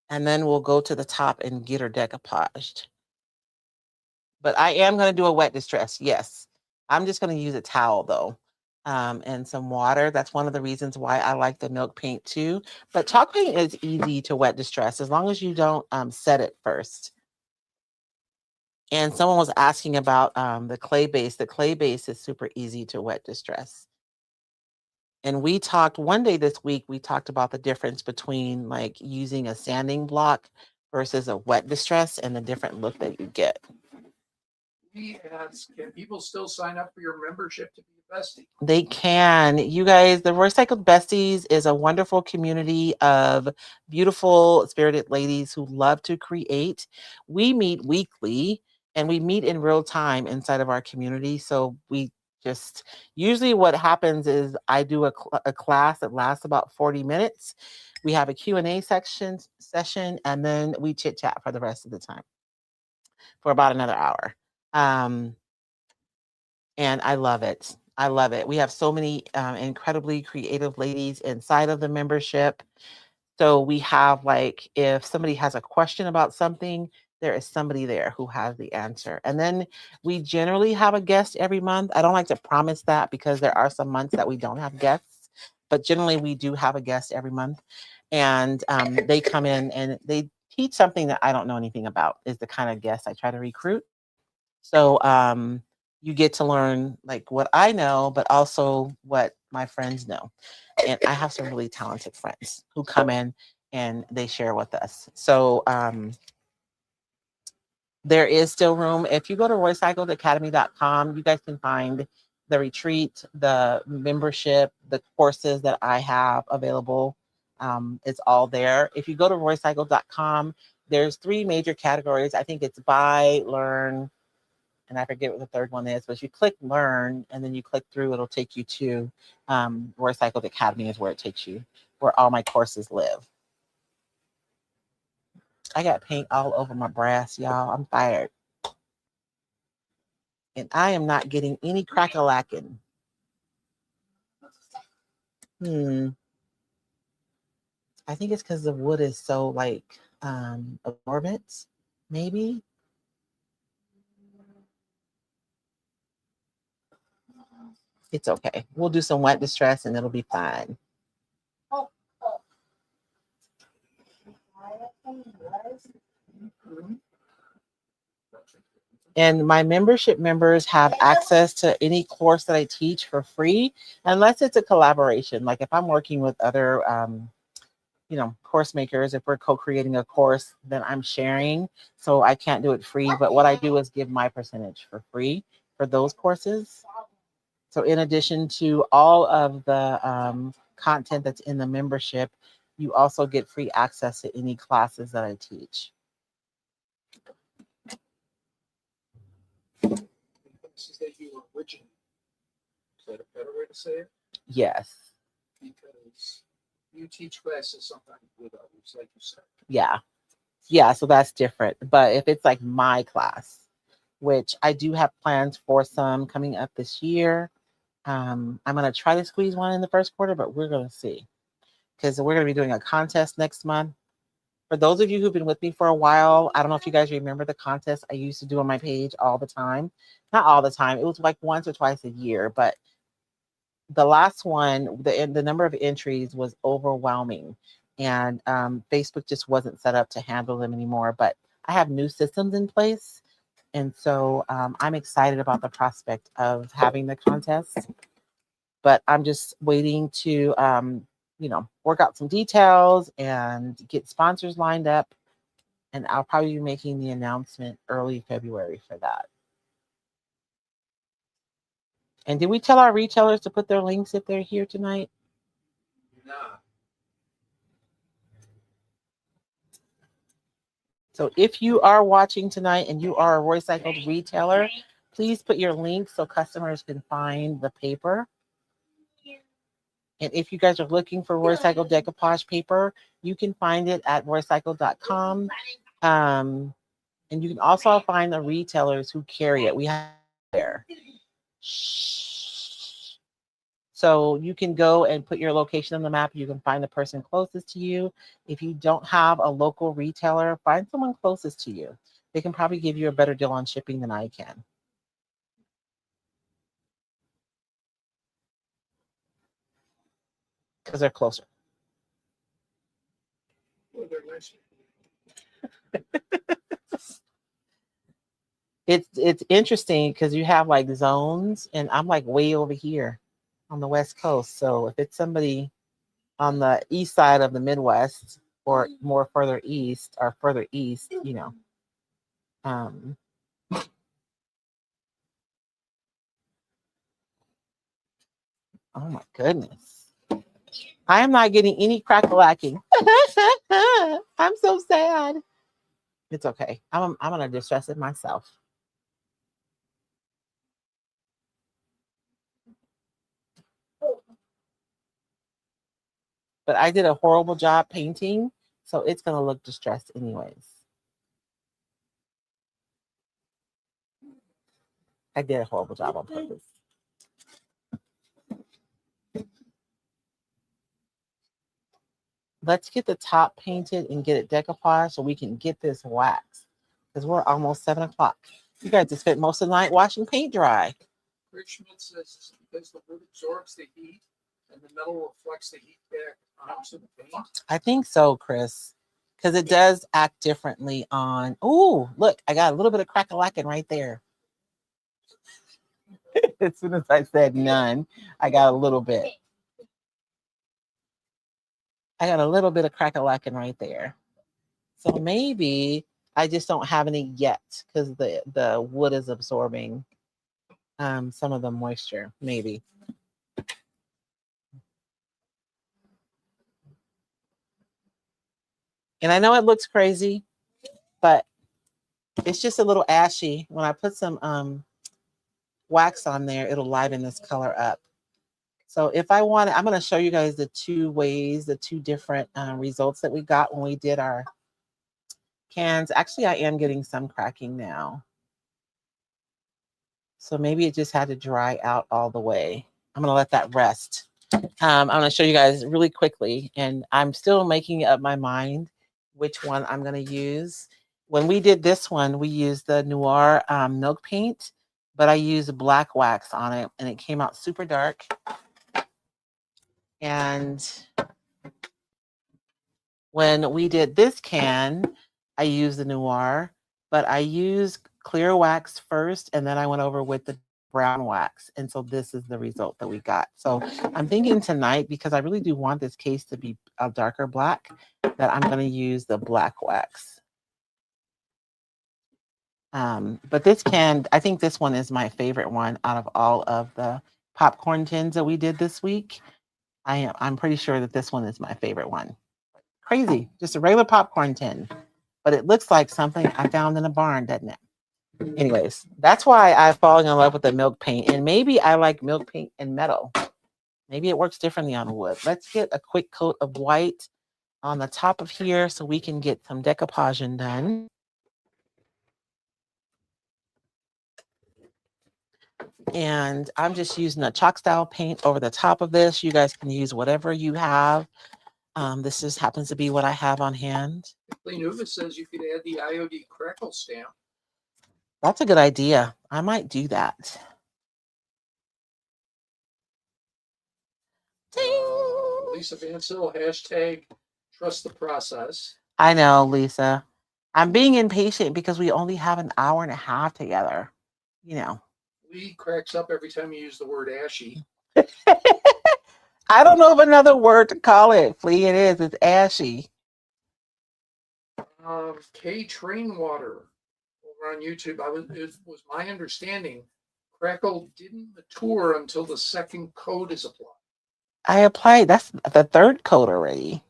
and then we'll go to the top and get her decoupaged. But I am going to do a wet distress. Yes. I'm just going to use a towel though. And some water. That's one of the reasons why I like the milk paint too. But chalk paint is easy to wet distress as long as you don't set it first. And someone was asking about the clay base. The clay base is super easy to wet distress. And we talked one day this week, we talked about the difference between like using a sanding block versus a wet distress and the different look that you get. We ask, can people still sign up for your membership to be a bestie? They can. You guys, the Recycled Besties is a wonderful community of beautiful, spirited ladies who love to create. We meet weekly and we meet in real time inside of our community. So we just usually what happens is I do a class that lasts about 40 minutes. We have a Q&A session, and then we chit chat for the rest of the time for about another hour. And I love it. I love it. We have so many incredibly creative ladies inside of the membership. So we have like, if somebody has a question about something, there is somebody there who has the answer. And then we generally have a guest every month. I don't like to promise that because there are some months that we don't have guests, but generally we do have a guest every month. And they come in and they teach something that I don't know anything about, is the kind of guest I try to recruit. So you get to learn like what I know, but also what my friends know. And I have some really talented friends who come in and they share with us. So there is still room. If you go to roycycledacademy.com, you guys can find the retreat, the membership, the courses that I have available. It's all there. If you go to roycycle.com, there's 3 major categories. I think it's buy, learn, and I forget what the third one is, but if you click learn and then you click through, it'll take you to Recycled Academy is where it takes you, where all my courses live. I got paint all over my brass, y'all. I'm tired. And I am not getting any crack-a-lacking. I think it's because the wood is so like absorbent, maybe. It's okay. We'll do some wet distress and it'll be fine. And my membership members have access to any course that I teach for free, unless it's a collaboration. Like if I'm working with other, course makers, if we're co-creating a course, then I'm sharing. So I can't do it free. But what I do is give my percentage for free for those courses. So in addition to all of the content that's in the membership, you also get free access to any classes that I teach. Is that you originally? Is that a better way to say it? Yes. Because you teach classes sometimes with others, like you said. Yeah. Yeah, so that's different. But if it's like my class, which I do have plans for some coming up this year, I'm going to try to squeeze one in the first quarter, but we're going to see. Because we're going to be doing a contest next month. For those of you who've been with me for a while, I don't know if you guys remember the contest I used to do on my page all the time. Not all the time. It was like once or twice a year. But the last one, the number of entries was overwhelming. And Facebook just wasn't set up to handle them anymore. But I have new systems in place. And so I'm excited about the prospect of having the contest. But I'm just waiting to, work out some details and get sponsors lined up. And I'll probably be making the announcement early February for that. And did we tell our retailers to put their links if they're here tonight? Nah. So if you are watching tonight and you are a Roycycled retailer, please put your link so customers can find the paper. And if you guys are looking for Roycycled decoupage paper, you can find it at roycycle.com. And you can also find the retailers who carry it. We have there. So you can go and put your location on the map. You can find the person closest to you. If you don't have a local retailer, find someone closest to you. They can probably give you a better deal on shipping than I can. Because they're closer. Well, they're nice. It's interesting because you have like zones, and I'm like way over here on the West Coast. So if it's somebody on the east side of the Midwest or more further east, you know. Oh my goodness. I am not getting any crack-a-lacking. I'm so sad. It's okay. I'm gonna distress it myself. But I did a horrible job painting, so it's gonna look distressed anyways. I did a horrible job on purpose. Let's get the top painted and get it decoupaged so we can get this wax. Because we're almost 7 o'clock. You guys just spent most of the night watching paint dry. Rick Schmidt says because the wood absorbs the heat and the metal reflects the heat back onto the paint. I think so, Chris. Because it does act differently on. Oh, look, I got a little bit of crack-a-lacking right there. As soon as I said none, I got a little bit. I got a little bit of crack-a-lacking right there. So maybe I just don't have any yet because the wood is absorbing some of the moisture, maybe. And I know it looks crazy, but it's just a little ashy. When I put some wax on there, it'll liven this color up. So if I want it, I'm going to show you guys the two different results that we got when we did our cans. Actually, I am getting some cracking now. So maybe it just had to dry out all the way. I'm going to let that rest. I'm going to show you guys really quickly. And I'm still making up my mind which one I'm going to use. When we did this one, we used the Noir milk paint, but I used black wax on it, and it came out super dark. And when we did this can, I used the Noir, but I used clear wax first, and then I went over with the brown wax. And so this is the result that we got. So I'm thinking tonight, because I really do want this case to be a darker black, that I'm going to use the black wax. But this can, I think this one is my favorite one out of all of the popcorn tins that we did this week. I'm pretty sure that this one is my favorite one. Crazy, just a regular popcorn tin, but it looks like something I found in a barn, doesn't it? Anyways, that's why I've fallen in love with the milk paint, and maybe I like milk paint and metal. Maybe it works differently on wood. Let's get a quick coat of white on the top of here so we can get some decoupaging done. And I'm just using a chalk style paint over the top of this. You guys can use whatever you have. This just happens to be what I have on hand. Lenuva says you could add the IOD crackle stamp. That's a good idea. I might do that. Lisa Vancil, hashtag trust the process. I know, Lisa. I'm being impatient because we only have an hour and a half together. You know. Lee cracks up every time you use the word ashy. I don't know of another word to call it, Flea. It is. It's ashy. K Trainwater over on YouTube. It was my understanding Crackle didn't mature until the second coat is applied. I applied. That's the third coat already.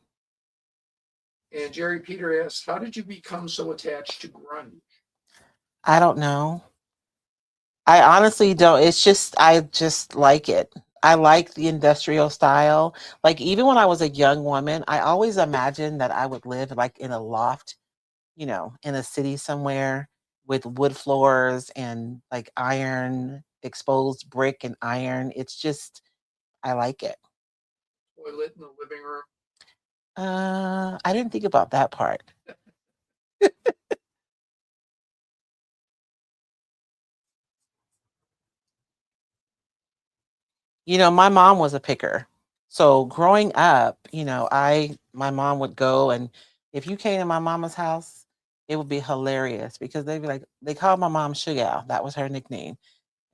And Jerry Peter asks, how did you become so attached to grunge? I don't know. I honestly don't. It's just, I just like it. I like the industrial style. Like, even when I was a young woman, I always imagined that I would live like in a loft, in a city somewhere with wood floors and like iron, exposed brick and iron. It's just, I like it. Toilet in the living room. I didn't think about that part. My mom was a picker. So growing up, my mom would go, and if you came to my mama's house, it would be hilarious because they'd be like, they called my mom Sugar. That was her nickname.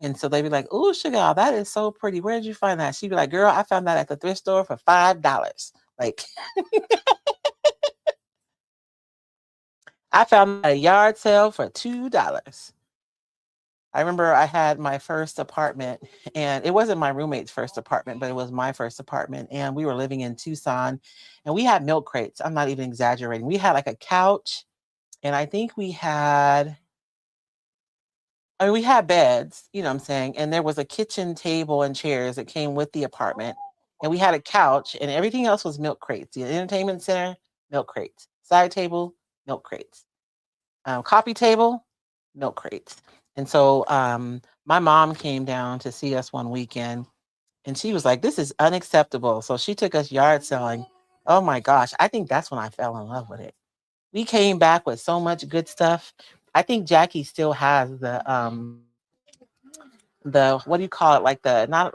And so they'd be like, "Ooh, Sugar, that is so pretty. Where did you find that?" She'd be like, "Girl, I found that at the thrift store for $5. Like, I found that at a yard sale for $2. I remember I had my first apartment, and it wasn't my roommate's first apartment, but it was my first apartment. And we were living in Tucson, and we had milk crates. I'm not even exaggerating. We had like a couch, and I think we had beds, you know what I'm saying? And there was a kitchen table and chairs that came with the apartment. And we had a couch, and everything else was milk crates. The entertainment center, milk crates. Side table, milk crates. Coffee table, milk crates. And so my mom came down to see us one weekend, and she was like, "This is unacceptable." So she took us yard selling. Oh my gosh. I think that's when I fell in love with it. We came back with so much good stuff. I think Jackie still has the what do you call it? Like the not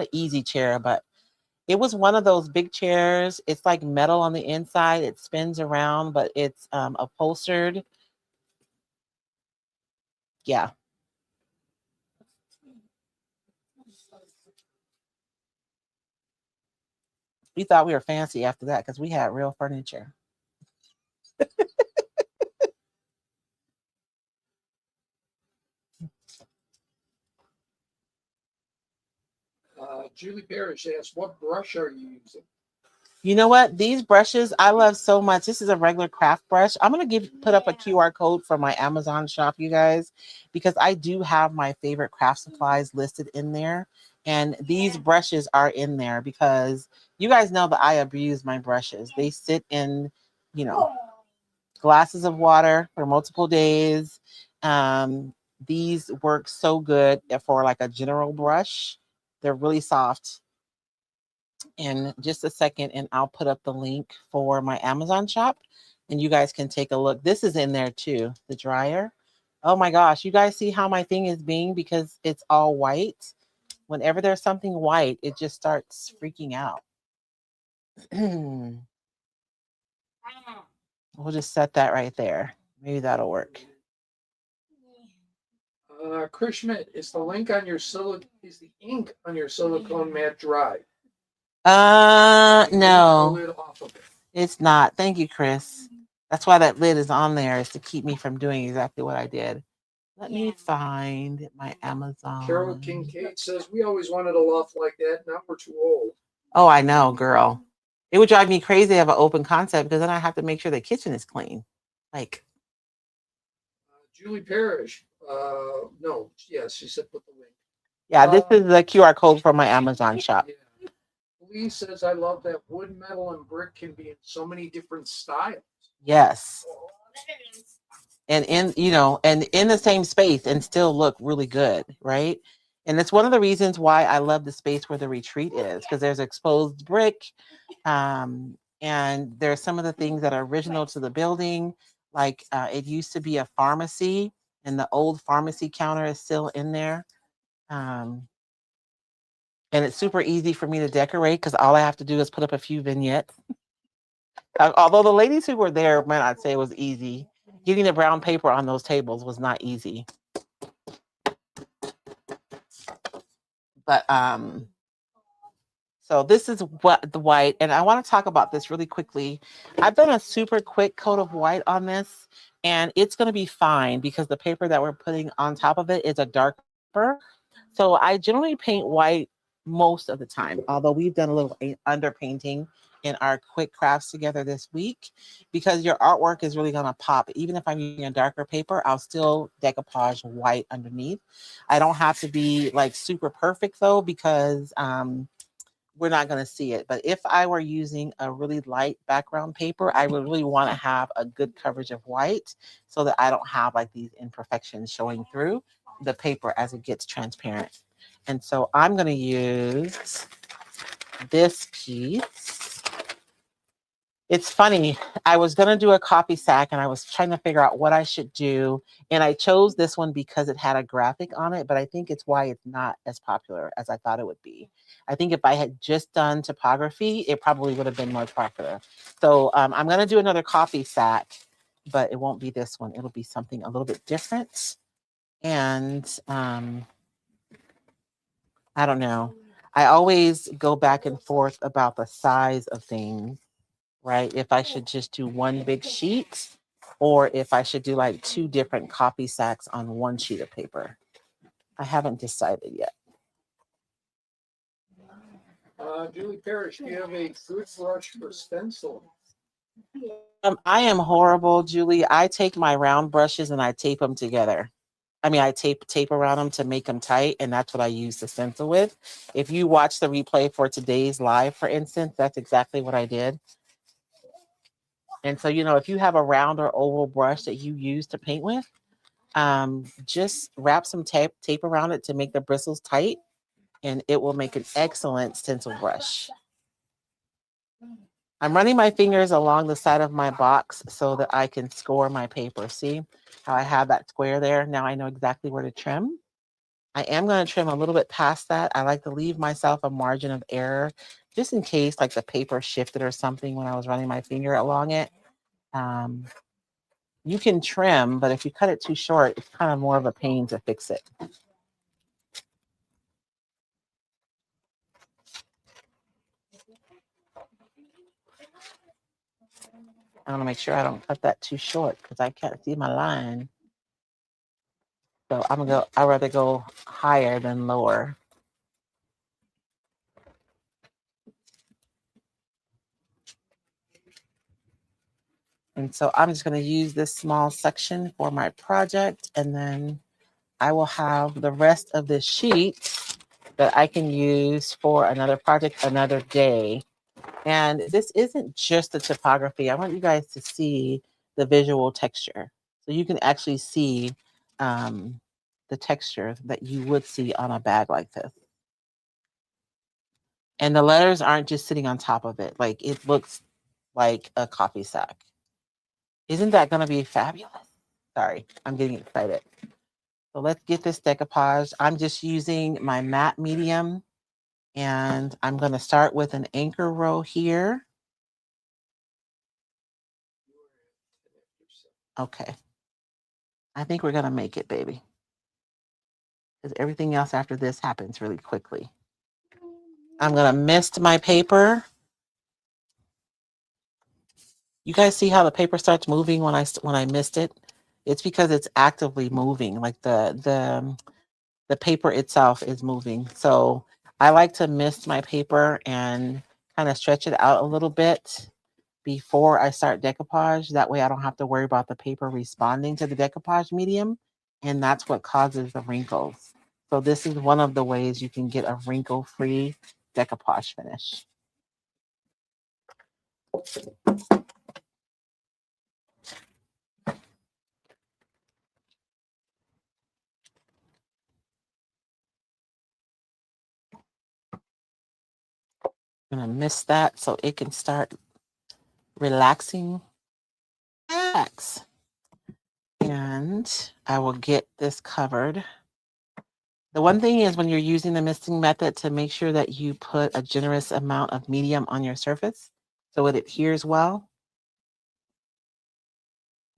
an easy chair, but it was one of those big chairs. It's like metal on the inside. It spins around, but it's upholstered. Yeah. We thought we were fancy after that because we had real furniture. Julie Parrish asks, what brush are you using? You know what? These brushes I love so much. This is a regular craft brush. I'm gonna put up a QR code for my Amazon shop, you guys, because I do have my favorite craft supplies listed in there. And these brushes are in there because you guys know that I abuse my brushes. They sit in, you know, glasses of water for multiple days. Um, these work so good for like a general brush. They're really soft. In just a second, and I'll put up the link for my Amazon shop, and you guys can take a look. This is in there too, the dryer. Oh my gosh, you guys see how my thing is being because it's all white. Whenever there's something white, it just starts freaking out. We'll just set that right there. Maybe that'll work. Chris Schmidt, is the ink on your silicone mat dry? No, Lid off of it. it's not. Thank you, Chris. That's why that lid is on there, is to keep me from doing exactly what I did. Let me find my Amazon. Carol Kincaid says, we always wanted a loft like that. Now we're too old. Oh, I know, girl. It would drive me crazy to have an open concept because then I have to make sure the kitchen is clean. Like, Julie Parrish. No, yes, she said put the link. yeah, this is the QR code for my Amazon shop. Yeah. Lee says, I love that wood, metal, and brick can be in so many different styles. Yes. And in the same space and still look really good, right? And it's one of the reasons why I love the space where the retreat is, because there's exposed brick, and there's some of the things that are original to the building. Like it used to be a pharmacy, and the old pharmacy counter is still in there. Um, and it's super easy for me to decorate because all I have to do is put up a few vignettes. Although the ladies who were there might not say it was easy. Getting the brown paper on those tables was not easy. But So this is what the white, and I want to talk about this really quickly. I've done a super quick coat of white on this, and it's going to be fine because the paper that we're putting on top of it is a dark paper. So I generally paint white most of the time, although we've done a little underpainting in our quick crafts together this week because your artwork is really going to pop. Even if I'm using a darker paper, I'll still decoupage white underneath. I don't have to be like super perfect though because we're not going to see it. But if I were using a really light background paper, I would really want to have a good coverage of white so that I don't have like these imperfections showing through the paper as it gets transparent. And so I'm going to use this piece. It's funny. I was going to do a coffee sack and I was trying to figure out what I should do. And I chose this one because it had a graphic on it, but I think it's why it's not as popular as I thought it would be. I think if I had just done typography, it probably would have been more popular. So I'm going to do another coffee sack, but it won't be this one. It'll be something a little bit different. And I don't know. I always go back and forth about the size of things, right? If I should just do one big sheet or if I should do like two different copy sacks on one sheet of paper. I haven't decided yet. Julie Parrish, do you have a good brush for stencil? I am horrible, Julie. I take my round brushes and I tape them together. I mean, I tape around them to make them tight, and that's what I use the stencil with. If you watch the replay for today's live, for instance, that's exactly what I did. And so, you know, if you have a round or oval brush that you use to paint with, just wrap some tape around it to make the bristles tight, and it will make an excellent stencil brush. I'm running my fingers along the side of my box so that I can score my paper. See how I have that square there? Now I know exactly where to trim. I am going to trim a little bit past that. I like to leave myself a margin of error just in case like the paper shifted or something when I was running my finger along it. You can trim, but if you cut it too short, it's kind of more of a pain to fix it. I want to make sure I don't cut that too short because I can't see my line. So I'd rather go higher than lower. And so I'm just going to use this small section for my project, and then I will have the rest of this sheet that I can use for another project another day. And this isn't just the typography. I want you guys to see the visual texture. So you can actually see the texture that you would see on a bag like this. And the letters aren't just sitting on top of it. Like it looks like a coffee sack. Isn't that going to be fabulous? Sorry, I'm getting excited. So let's get this decoupage. I'm just using my matte medium, and I'm going to start with an anchor row here. Okay. I think we're going to make it, baby. Because everything else after this happens really quickly. I'm going to mist my paper. You guys see how the paper starts moving when I mist it? It's because it's actively moving. Like the paper itself is moving. So I like to mist my paper and kind of stretch it out a little bit before I start decoupage. That way I don't have to worry about the paper responding to the decoupage medium. And that's what causes the wrinkles. So this is one of the ways you can get a wrinkle-free decoupage finish. I'm gonna mist that so it can start relaxing. Relax. And I will get this covered. The one thing is when you're using the misting method to make sure that you put a generous amount of medium on your surface so it adheres well.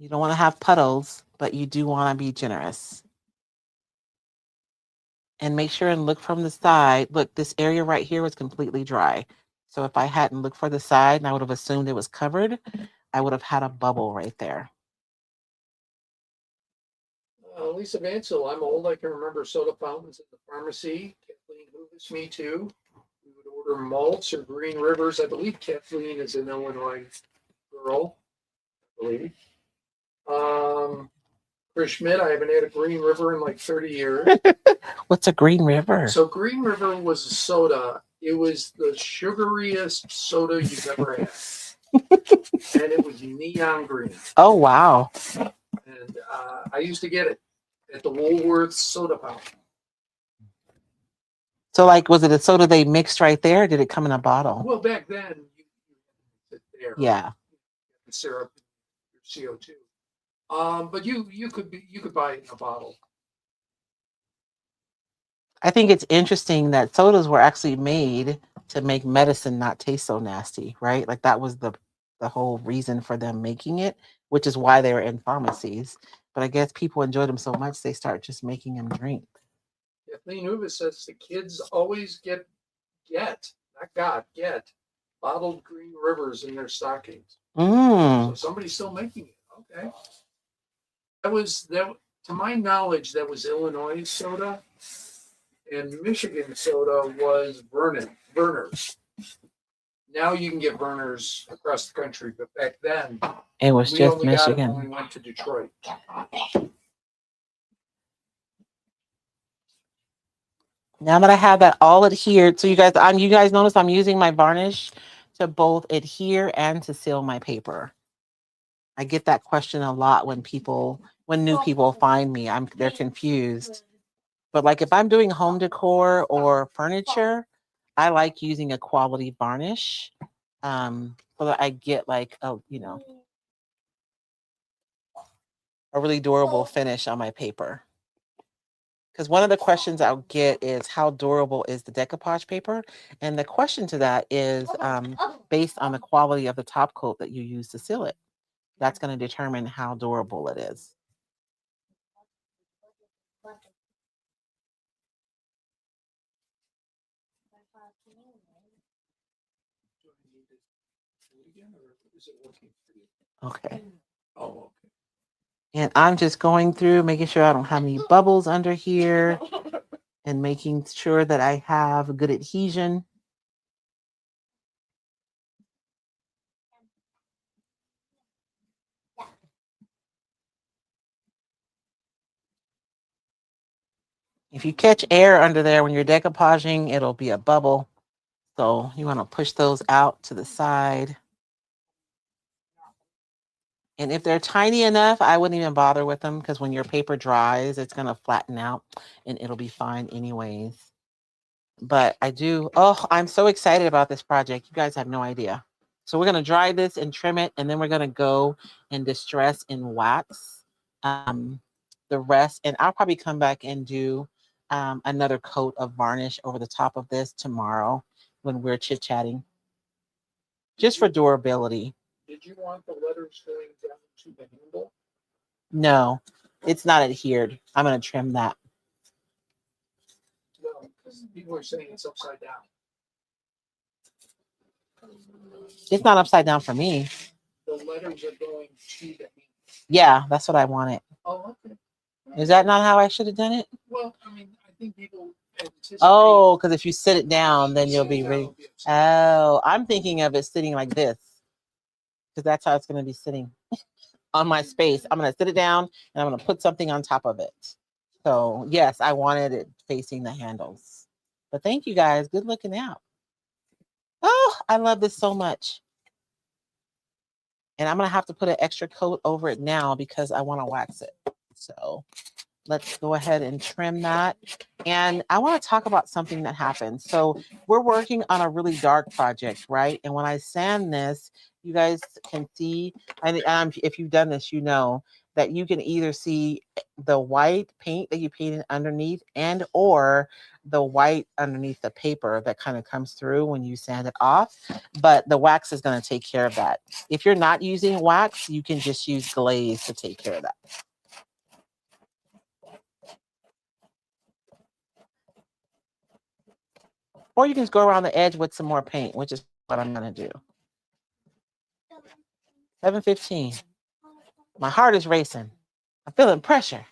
You don't want to have puddles, but you do want to be generous. And make sure and look from the side. Look, this area right here was completely dry. So if I hadn't looked for the side and I would have assumed it was covered, I would have had a bubble right there. Lisa Vansel, I'm old. I can remember soda fountains at the pharmacy. Kathleen Hoovis, me too. We would order malts or Green Rivers. I believe Kathleen is an Illinois girl. I believe. Chris Schmidt, I haven't had a Green River in like 30 years. What's a Green River? So Green River was a soda. It was the sugariest soda you've ever had. And it was neon green. Oh, wow. And I used to get it at the Woolworths soda fountain. So, like, was it a soda they mixed right there? Or did it come in a bottle? Well, back then, you sit there. Yeah. The syrup, your CO2. But you could buy it in a bottle. I think it's interesting that sodas were actually made to make medicine not taste so nasty, right? Like that was the whole reason for them making it, which is why they were in pharmacies. But I guess people enjoyed them so much they start just making them drink. Kathleen Hoover says the kids always get bottled Green Rivers in their stockings. So somebody's still making it. Okay. That to my knowledge, that was Illinois soda, and Michigan soda was Verner's. Now you can get Verner's across the country, but back then it was just only Michigan. got it when we went to Detroit. Now that I have that all adhered, so you guys notice I'm using my varnish to both adhere and to seal my paper. I get that question a lot when new people find me. They're confused. But like if I'm doing home decor or furniture, I like using a quality varnish, so that I get like a really durable finish on my paper. Because one of the questions I'll get is how durable is the decoupage paper? And the question to that is based on the quality of the top coat that you use to seal it. That's going to determine how durable it is. Okay. Oh, okay. And I'm just going through, making sure I don't have any bubbles under here and making sure that I have good adhesion. If you catch air under there when you're decoupaging, it'll be a bubble. So you want to push those out to the side. And if they're tiny enough, I wouldn't even bother with them because when your paper dries, it's going to flatten out and it'll be fine anyways. But I'm so excited about this project. You guys have no idea. So we're going to dry this and trim it, and then we're going to go and distress and wax the rest. And I'll probably come back and do another coat of varnish over the top of this tomorrow when we're chit-chatting, just for durability. Did you want the letters going down to the handle? No, it's not adhered. I'm going to trim that. No, because people are saying it's upside down. It's not upside down for me. The letters are going to the handle. Yeah, that's what I wanted. Oh, okay. Is that not how I should have done it? Well, I mean, I think people anticipate. Oh, because if you sit it down, then you'll be ready. Oh, I'm thinking of it sitting like this, because that's how it's going to be sitting on my space. I'm going to sit it down and I'm going to put something on top of it. So yes, I wanted it facing the handles. But thank you guys. Good looking out. Oh, I love this so much. And I'm going to have to put an extra coat over it now because I want to wax it. So let's go ahead and trim that. And I want to talk about something that happened. So we're working on a really dark project, right? And when I sand this, you guys can see, and if you've done this, you know that you can either see the white paint that you painted underneath and or the white underneath the paper that kind of comes through when you sand it off. But the wax is going to take care of that. If you're not using wax, you can just use glaze to take care of that. Or you can just go around the edge with some more paint, which is what I'm going to do. 7:15. My heart is racing. I'm feeling pressure.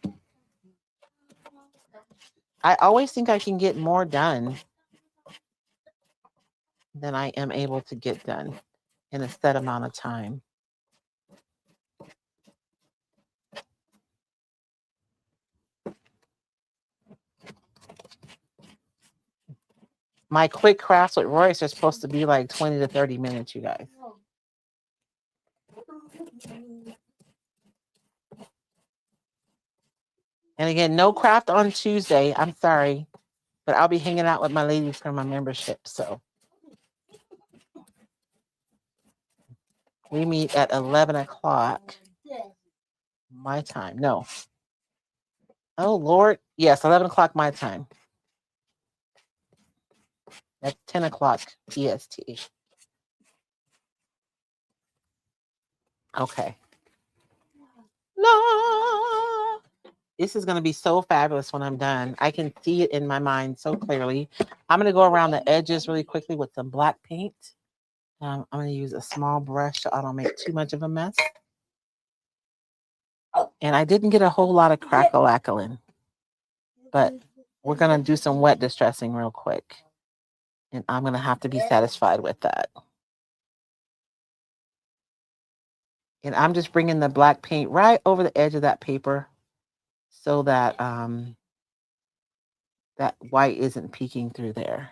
I always think I can get more done than I am able to get done in a set amount of time. My quick crafts with Royce are supposed to be like 20 to 30 minutes, you guys. And again, no craft on Tuesday. I'm sorry, but I'll be hanging out with my ladies from my membership. So we meet at 11 o'clock my time. No. Oh, Lord. Yes, 11 o'clock my time. That's 10 o'clock EST. Okay. No. This is going to be so fabulous when I'm done. I can see it in my mind so clearly. I'm going to go around the edges really quickly with some black paint. I'm going to use a small brush so I don't make too much of a mess. And I didn't get a whole lot of crackle-ackling, but we're going to do some wet distressing real quick. And I'm going to have to be satisfied with that. And I'm just bringing the black paint right over the edge of that paper so that that white isn't peeking through there.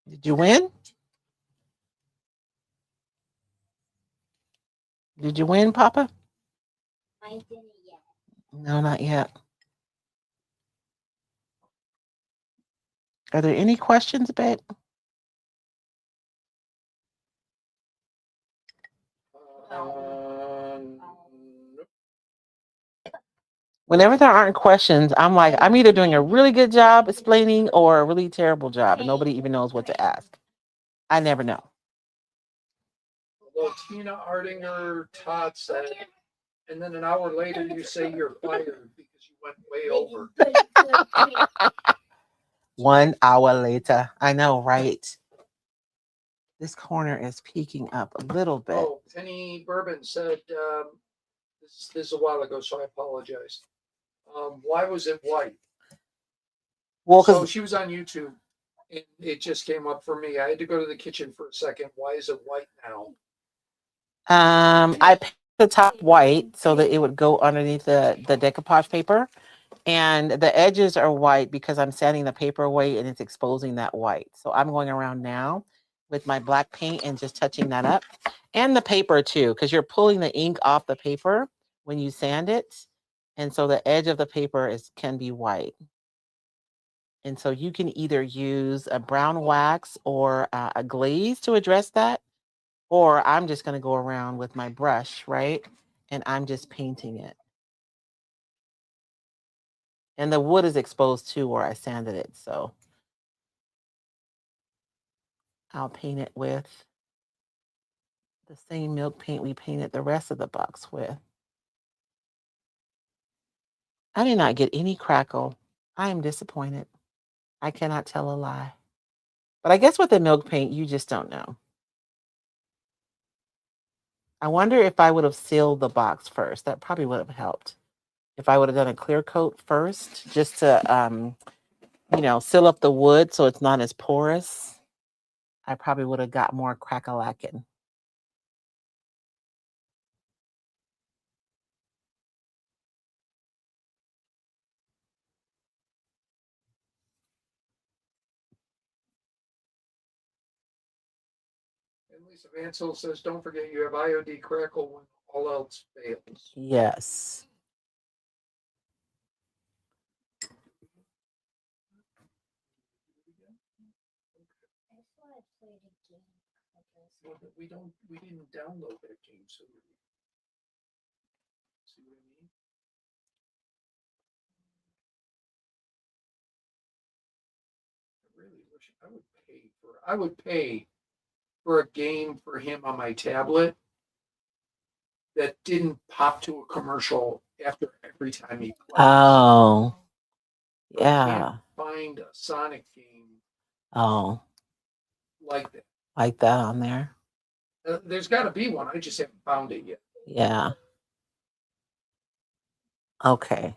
Did you win? Did you win, Papa? I didn't yet. No, not yet. Are there any questions, babe? Whenever there aren't questions, I'm like, I'm either doing a really good job explaining or a really terrible job, and nobody even knows what to ask. I never know. Although Tina Ardinger Todd said, and then an hour later you say you're fired because you went way over. 1 hour later. I know, right? This corner is peeking up a little bit. Oh, Penny Bourbon said, this is a while ago, so I apologize. Why was it white? Well, so she was on YouTube, and it just came up for me. I had to go to the kitchen for a second. Why is it white now? I painted the top white so that it would go underneath the decoupage paper. And the edges are white because I'm sanding the paper away and it's exposing that white. So I'm going around now with my black paint and just touching that up. And the paper too, because you're pulling the ink off the paper when you sand it. And so the edge of the paper can be white. And so you can either use a brown wax or a glaze to address that. Or I'm just going to go around with my brush, right? And I'm just painting it. And the wood is exposed too where I sanded it. So I'll paint it with the same milk paint we painted the rest of the box with. I did not get any crackle. I am disappointed. I cannot tell a lie. But I guess with the milk paint, you just don't know. I wonder if I would have sealed the box first. That probably would have helped. If I would have done a clear coat first, just to, seal up the wood so it's not as porous, I probably would have got more crackle-lacking. And Lisa Vansel says, don't forget you have IOD crackle when all else fails. Yes. We didn't download that game, so see what I mean? I really wish I would pay for a game for him on my tablet that didn't pop to a commercial after every time he played. Oh, So I yeah. can't find a Sonic game Oh, like that. like that on there. There's got to be one. I just haven't found it yet. Yeah. Okay.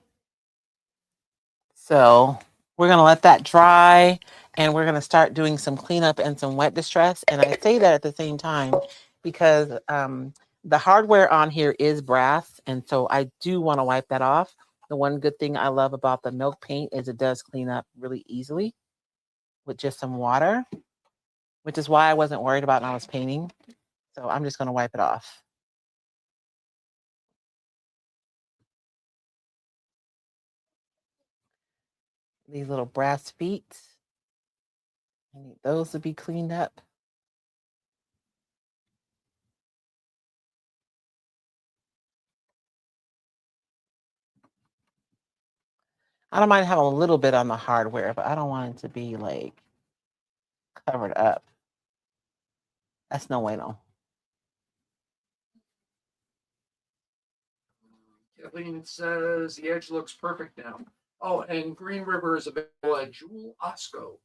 So we're going to let that dry and we're going to start doing some cleanup and some wet distress. And I say that at the same time because the hardware on here is brass. And so I do want to wipe that off. The one good thing I love about the milk paint is it does clean up really easily with just some water, which is why I wasn't worried about when I was painting. So I'm just going to wipe it off. These little brass feet, I need those to be cleaned up. I don't mind having a little bit on the hardware, but I don't want it to be like covered up. That's no way, no. Kathleen says the edge looks perfect now. Oh, and Green River is available at Jewel Osco,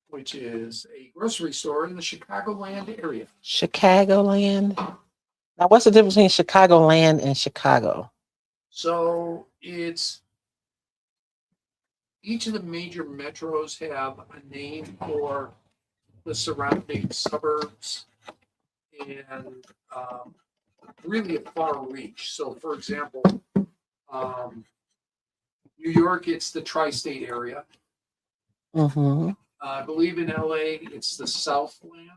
which is a grocery store in the Chicagoland area. Chicagoland. Now, what's the difference between Chicagoland and Chicago? So it's each of the major metros have a name for the surrounding suburbs and really a far reach. So, for example, New York, it's the tri-state area. Mm-hmm. I believe in LA, it's the Southland.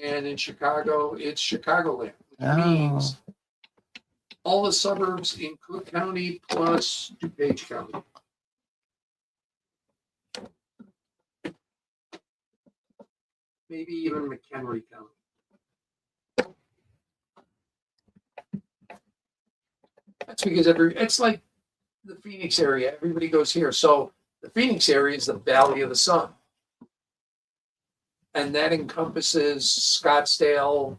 And in Chicago, it's Chicagoland, which means all the suburbs in Cook County plus DuPage County. Maybe even McHenry County. That's because it's like the Phoenix area. Everybody goes here. So the Phoenix area is the Valley of the Sun. And that encompasses Scottsdale,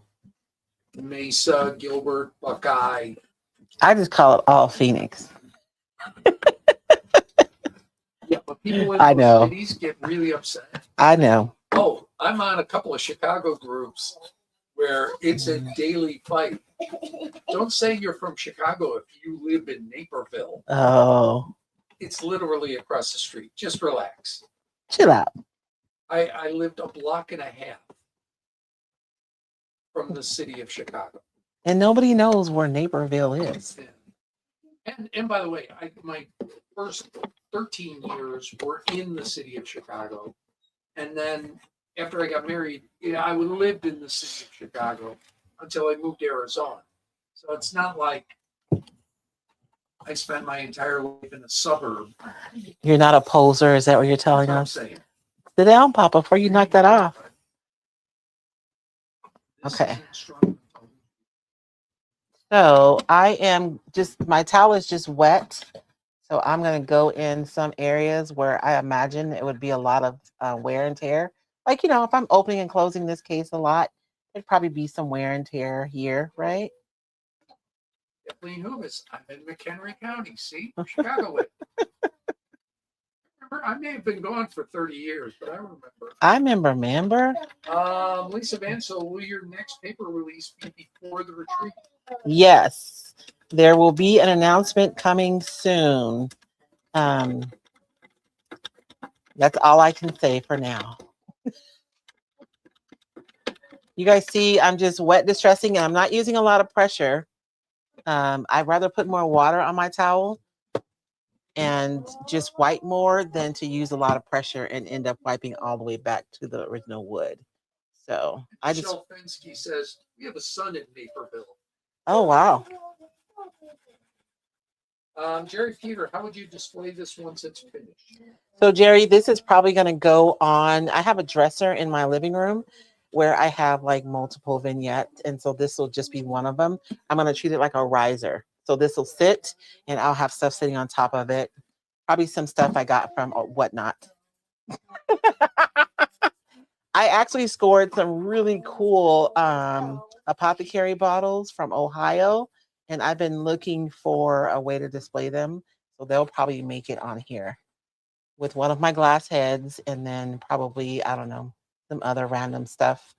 Mesa, Gilbert, Buckeye. I just call it all Phoenix. Yeah, but people in I those know. cities get really upset. I know. Oh, I'm on a couple of Chicago groups where it's a daily fight. Don't say you're from Chicago if you live in Naperville. Oh. It's literally across the street. Just relax. Chill out. I lived a block and a half from the city of Chicago. And nobody knows where Naperville is. And by the way, my first 13 years were in the city of Chicago. And then after I got married, I lived in the city of Chicago until I moved to Arizona. So it's not like I spent my entire life in a suburb. You're not a poser, is that what you're telling That's us? what I'm saying. Sit down, Papa, before you knock that off. Okay. So I am my towel is just wet. So I'm going to go in some areas where I imagine it would be a lot of wear and tear. Like, if I'm opening and closing this case a lot, there'd probably be some wear and tear here, right? Kathleen Hoovis, I'm in McHenry County. See, Chicago. I may have been gone for 30 years, but I remember. Lisa Vansel, will your next paper release be before the retreat? Yes, there will be an announcement coming soon. That's all I can say for now. You guys see, I'm just wet distressing and I'm not using a lot of pressure. I'd rather put more water on my towel and just wipe more than to use a lot of pressure and end up wiping all the way back to the original wood. So Michelle Fensky says, we have a son in Naperville. Oh, wow. Jerry Peter, how would you display this once it's finished? So, Jerry, this is probably going to go on. I have a dresser in my living room where I have like multiple vignettes. And so this will just be one of them. I'm going to treat it like a riser. So this will sit and I'll have stuff sitting on top of it. Probably some stuff I got from Whatnot. I actually scored some really cool apothecary bottles from Ohio, and I've been looking for a way to display them. So they'll probably make it on here with one of my glass heads, and then probably, I don't know, some other random stuff.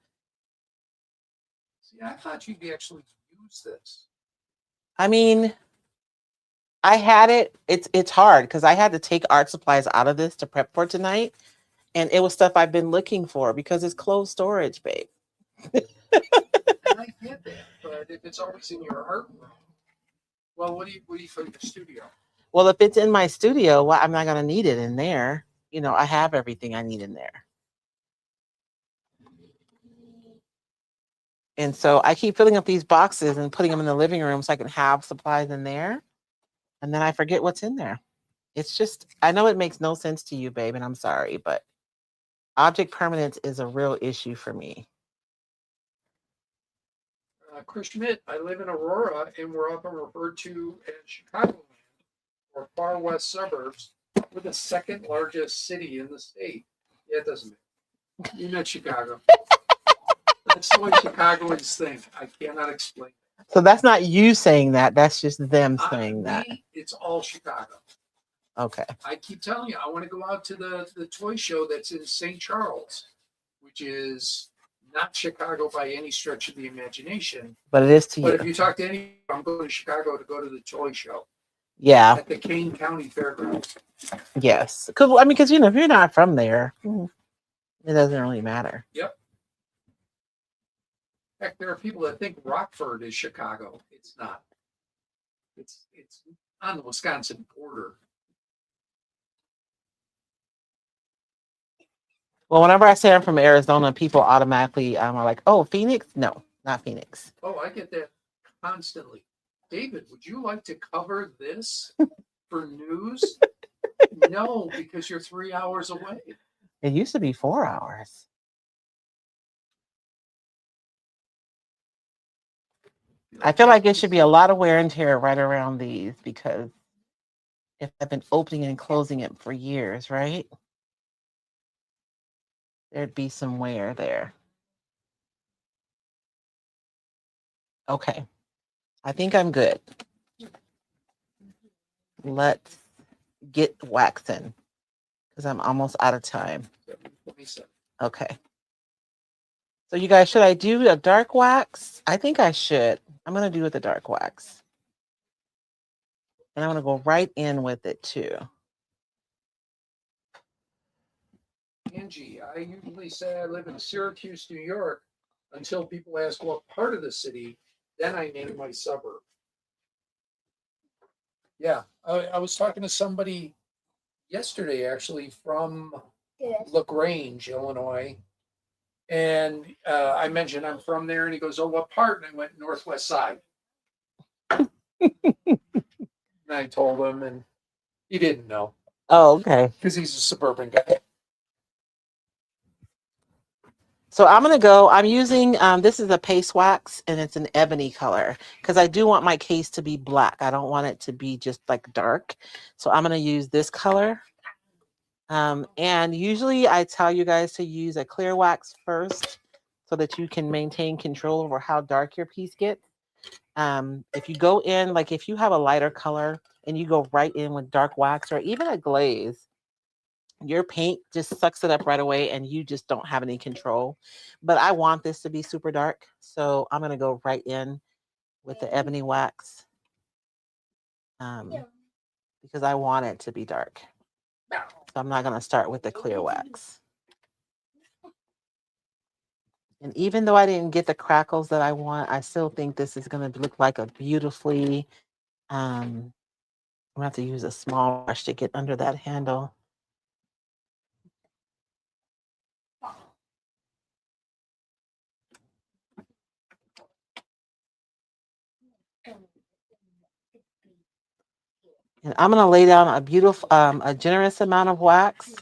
See, I thought you'd actually use this. I mean, I had it. It's hard because I had to take art supplies out of this to prep for tonight, and it was stuff I've been looking for because it's closed storage, babe. And I get that, but if it's always in your art room, well, what do you for your studio? Well, if it's in my studio, well, I'm not gonna need it in there. You know, I have everything I need in there. And so I keep filling up these boxes and putting them in the living room so I can have supplies in there. And then I forget what's in there. It's just, I know it makes no sense to you, babe, and I'm sorry, but object permanence is a real issue for me. Chris Schmidt, I live in Aurora, and we're often referred to as Chicagoland or far west suburbs. We're the second largest city in the state. Yeah, it doesn't matter. You met Chicago. That's the way Chicagoans think. I cannot explain. So that's not you saying that. That's just them saying that. It's all Chicago. Okay. I keep telling you, I want to go out to the toy show that's in St. Charles, which is not Chicago by any stretch of the imagination. But it is to you. But if you talk to any, I'm going to Chicago to go to the toy show. Yeah. At the Kane County Fairgrounds. Yes. Because you know, if you're not from there, it doesn't really matter. Yep. In fact, there are people that think Rockford is Chicago. It's not. It's on the Wisconsin border. Well, whenever I say I'm from Arizona, people automatically are like, "Oh, Phoenix? No, not Phoenix." Oh, I get that constantly. David, would you like to cover this for news? No, because you're 3 hours away. It used to be 4 hours. I feel like it should be a lot of wear and tear right around these because if I've been opening and closing it for years, right? There'd be some wear there. Okay. I think I'm good. Let's get waxing because I'm almost out of time. Okay. So you guys, should I do a dark wax? I think I should. I'm going to do it with a dark wax. And I'm going to go right in with it too. Angie, I usually say I live in Syracuse, New York, until people ask what part of the city. Then I name my suburb. Yeah, I was talking to somebody yesterday, actually, from LaGrange, Illinois. And I mentioned I'm from there, and he goes, "Oh, what part?" And I went, "Northwest side." And I told him, and he didn't know. Oh, okay. Because he's a suburban guy. So I'm using, this is a paste wax and it's an ebony color because I do want my case to be black. I don't want it to be just like dark. So I'm going to use this color. And usually I tell you guys to use a clear wax first so that you can maintain control over how dark your piece gets. If you go in, like if you have a lighter color and you go right in with dark wax or even a glaze, your paint just sucks it up right away and you just don't have any control. But I want this to be super dark. So I'm going to go right in with the ebony wax because I want it to be dark. So I'm not going to start with the clear wax. And even though I didn't get the crackles that I want, I still think this is going to look like a beautifully, I'm going to have to use a small brush to get under that handle. And I'm going to lay down a beautiful, a generous amount of wax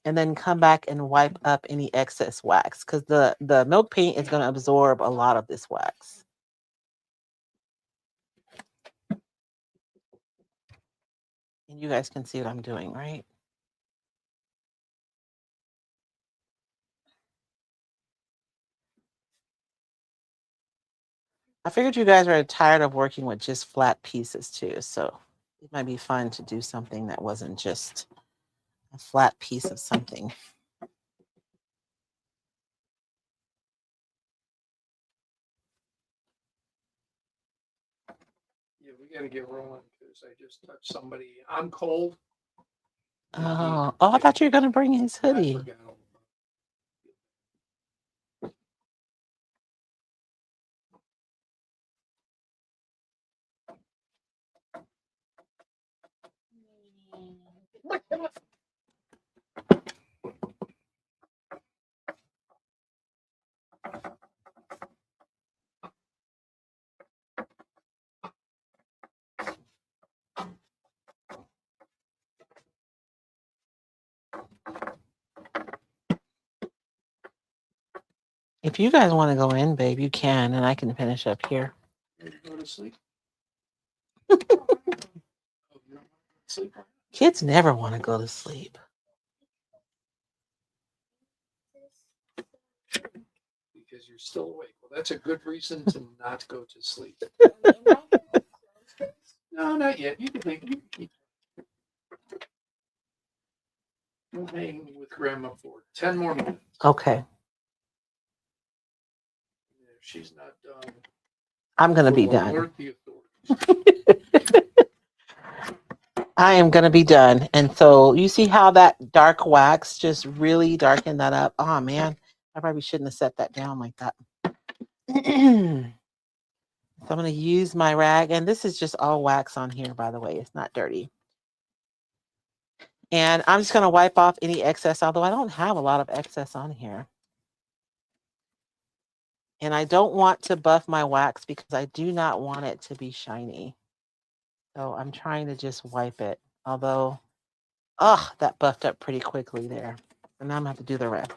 and then come back and wipe up any excess wax because the milk paint is going to absorb a lot of this wax. And you guys can see what I'm doing, right? I figured you guys are tired of working with just flat pieces too, so it might be fun to do something that wasn't just a flat piece of something. Yeah, we got to get rolling because I just touched somebody. I'm cold. Oh, I thought you were gonna bring his I hoodie. forgot all If you guys want to go in, babe, you can, and I can finish up here. Ready to go to sleep? Oh, you don't want to sleep? Kids never want to go to sleep. Because you're still awake. Well, that's a good reason to not go to sleep. No, not yet. You can think. We'll hang with Grandma for 10 more minutes. Okay. If she's not done, I'm gonna be we'll done. alert the authorities. I am gonna be done. And so you see how that dark wax just really darkened that up? Oh man, I probably shouldn't have set that down like that. So I'm gonna use my rag, and this is just all wax on here, by the way. It's not dirty. And I'm just gonna wipe off any excess, although I don't have a lot of excess on here. And I don't want to buff my wax because I do not want it to be shiny. So I'm trying to just wipe it. Although, that buffed up pretty quickly there. And now I'm gonna have to do the rest.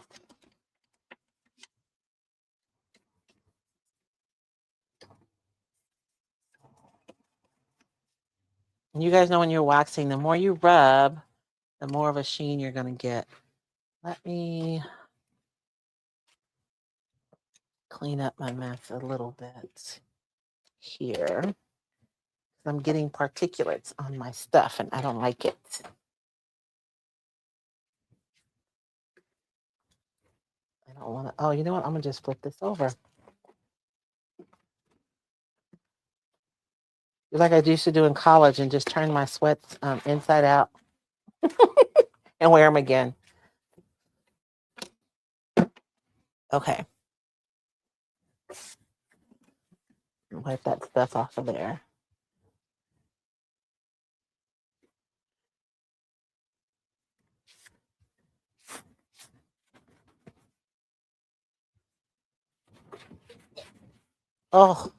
And you guys know when you're waxing, the more you rub, the more of a sheen you're gonna get. Let me clean up my mess a little bit here. I'm getting particulates on my stuff and I don't like it. I don't want to. Oh, you know what? I'm gonna just flip this over. Like I used to do in college and just turn my sweats inside out and wear them again. Okay. Wipe that stuff off of there. Oh,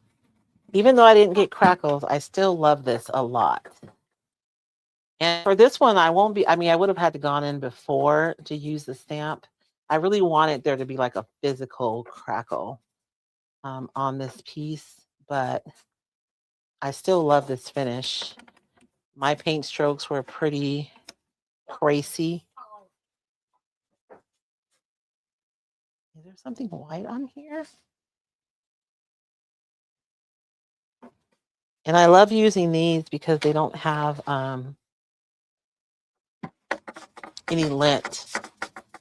even though I didn't get crackles, I still love this a lot. And for this one, I won't be, I mean, I would have had to gone in before to use the stamp. I really wanted there to be like a physical crackle on this piece, but I still love this finish. My paint strokes were pretty crazy. Is there something white on here? And I love using these because they don't have any lint.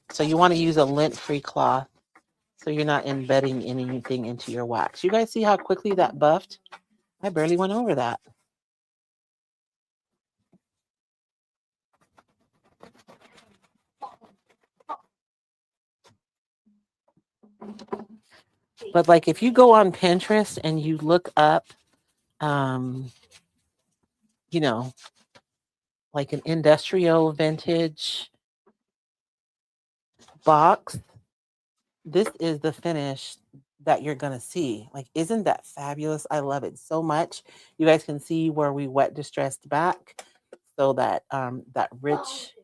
So you want to use a lint-free cloth so you're not embedding anything into your wax. You guys see how quickly that buffed? I barely went over that. But like if you go on Pinterest and you look up, you know, like an industrial vintage box, this is the finish that you're going to see. Like, isn't that fabulous? I love it so much. You guys can see where we wet distressed back. So that that rich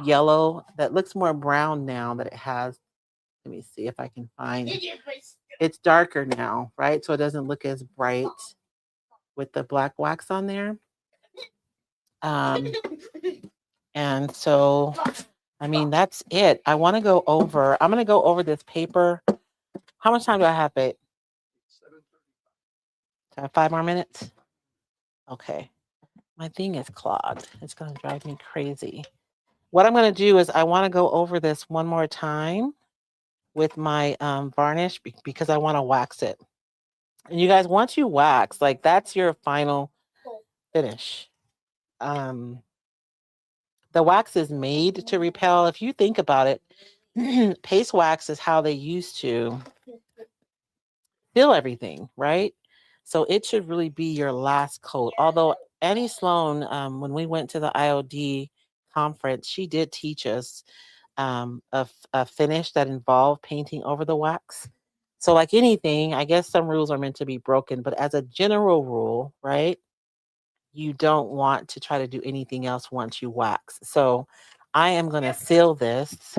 yellow that looks more brown now that it has. Let me see if I can find. It's darker now, right? So it doesn't look as bright with the black wax on there. And so, I mean, that's it. I want to go over. I'm going to go over this paper. How much time do I have, babe? Do I have 5 more minutes? Okay. My thing is clogged. It's going to drive me crazy. What I'm going to do is I want to go over this one more time with my varnish because I want to wax it. And you guys, once you wax, like that's your final finish. Um, the wax is made to repel. If you think about it, paste wax is how they used to fill everything, right? So it should really be your last coat. Although Annie Sloan, when we went to the IOD conference, she did teach us a finish that involved painting over the wax. So, like anything, I guess some rules are meant to be broken, but as a general rule, right, you don't want to try to do anything else once you wax. So, I am going to seal this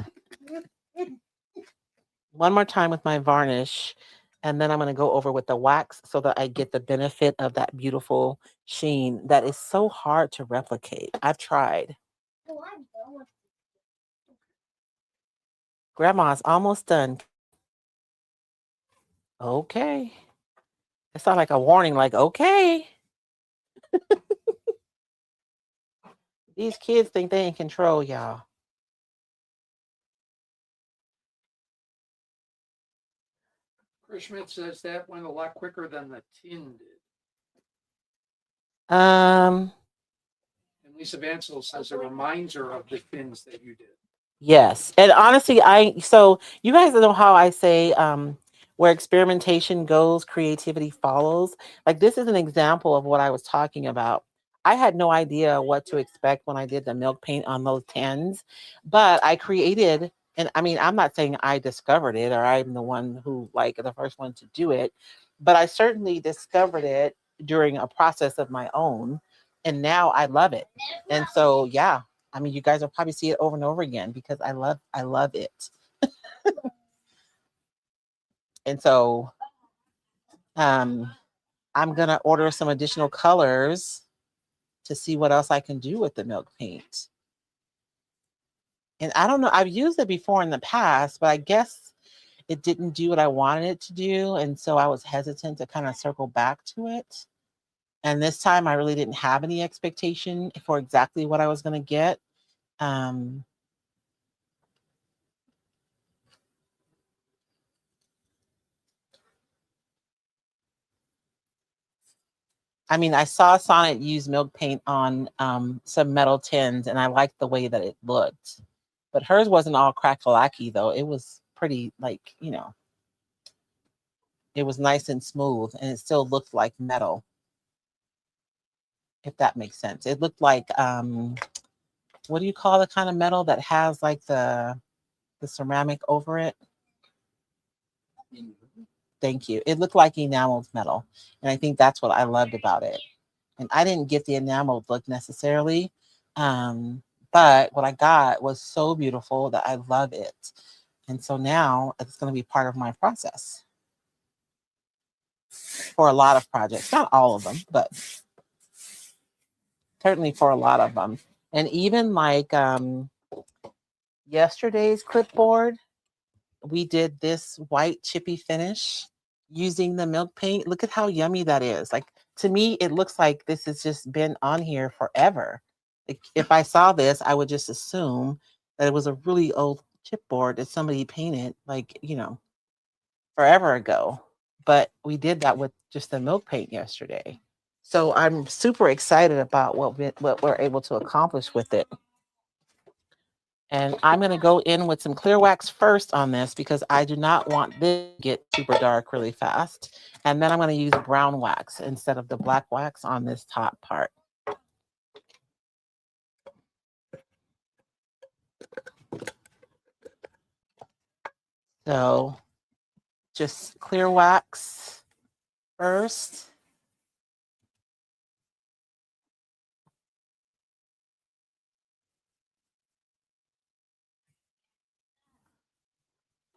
one more time with my varnish, and then I'm going to go over with the wax so that I get the benefit of that beautiful sheen that is so hard to replicate. I've tried. Grandma's almost done. Okay. It sounds like a warning, like, okay. These kids think they in control, y'all. Chris Schmidt says that went a lot quicker than the tin did. Um, And Lisa Vansel says it reminds her of the tins that you did. yes. And honestly, so you guys know how I say where experimentation goes, creativity follows. Like this is an example of what I was talking about. I had no idea what to expect when I did the milk paint on those tins, but I created, and I mean, I'm not saying I discovered it or I'm the one who like the first one to do it, but I certainly discovered it during a process of my own. And now I love it. And so, yeah, I mean, you guys will probably see it over and over again because I love it. And so, um, I'm gonna order some additional colors to see what else I can do with the milk paint. And I don't know, I've used it before in the past, but I guess it didn't do what I wanted it to do. And so I was hesitant to kind of circle back to it. And this time I really didn't have any expectation for exactly what I was going to get. Um, I mean, I saw Sonnet use milk paint on some metal tins, and I liked the way that it looked. But hers wasn't all crackalacky, though. It was pretty, like, it was nice and smooth, and it still looked like metal, if that makes sense. It looked like, what do you call the kind of metal that has like the ceramic over it? Thank you. It looked like enameled metal, and I think that's what I loved about it. And I didn't get the enameled look necessarily, um, but what I got was so beautiful that I love it. And so now it's going to be part of my process for a lot of projects, not all of them, but certainly for a lot of them. And even like yesterday's clipboard, we did this white chippy finish using the milk paint. Look at how yummy that is. Like to me, it looks like this has just been on here forever. Like, if I saw this, I would just assume that it was a really old chipboard that somebody painted, like, forever ago. But we did that with just the milk paint yesterday. So I'm super excited about what we're able to accomplish with it. And I'm going to go in with some clear wax first on this because I do not want this to get super dark really fast. And then I'm going to use brown wax instead of the black wax on this top part. So just clear wax first.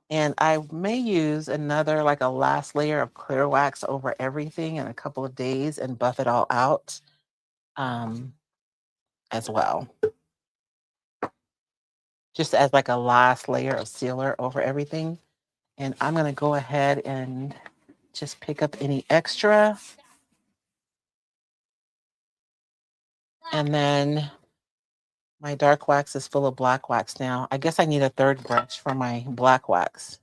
And I may use another, like a last layer of clear wax over everything in a couple of days and buff it all out as well. Just as like a last layer of sealer over everything. And I'm going to go ahead and just pick up any extra And then my dark wax is full of black wax now. I guess I need a third brush for my black wax.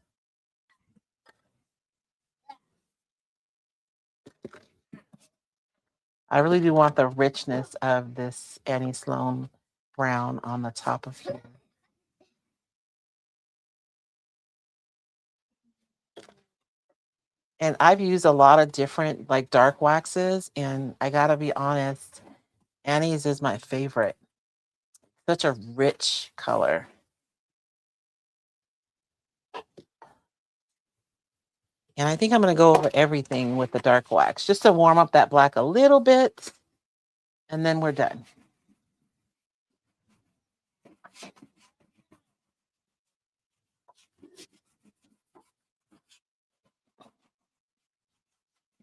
I really do want the richness of this Annie Sloan brown on the top of here. And I've used a lot of different like dark waxes, and I gotta be honest, Annie's is my favorite. Such a rich color. And I think I'm gonna go over everything with the dark wax just to warm up that black a little bit, and then we're done.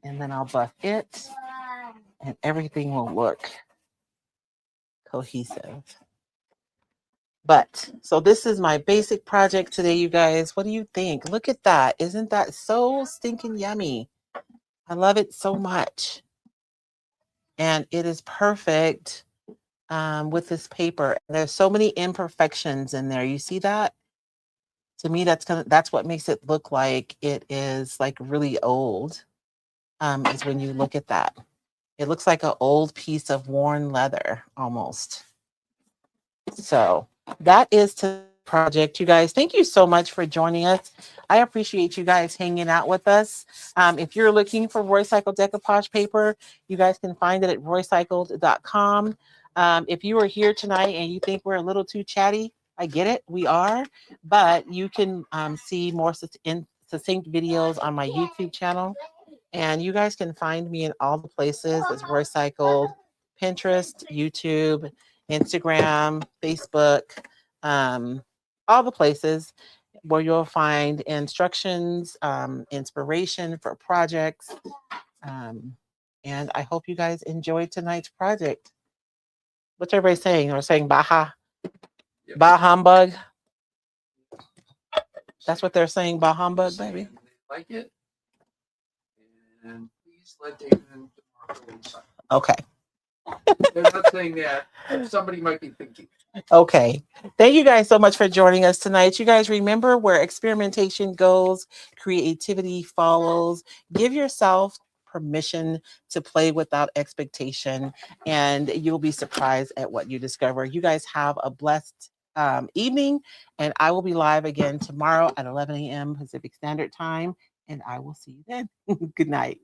And then I'll buff it, and everything will look cohesive. But so this is my basic project today, you guys. What do you think? Look at that. Isn't that so stinking yummy? I love it so much. And it is perfect with this paper. There's so many imperfections in there. You see that? To me, that's what makes it look like it is like really old. Is when you look at that. It looks like an old piece of worn leather almost. So that is to project, you guys. Thank you so much for joining us. I appreciate you guys hanging out with us. If you're looking for Roycycle decoupage paper, you guys can find it at roycycled.com. If you are here tonight and you think we're a little too chatty, I get it, we are, but you can see more succinct videos on my YouTube channel. And you guys can find me in all the places as Roycycled, Pinterest, YouTube, Instagram, Facebook, all the places where you'll find instructions, inspiration for projects. And I hope you guys enjoyed tonight's project. What's everybody saying? They're saying Baja, Yep. Bah humbug. That's what they're saying, Bah humbug, baby. They like it. And please let David and Marco inside. Okay. They're not saying that. Somebody might be thinking. Okay. Thank you guys so much for joining us tonight. You guys remember, where experimentation goes, creativity follows. Give yourself permission to play without expectation, and you'll be surprised at what you discover. You guys have a blessed evening, and I will be live again tomorrow at 11 a.m. Pacific Standard Time, and I will see you then. Good night.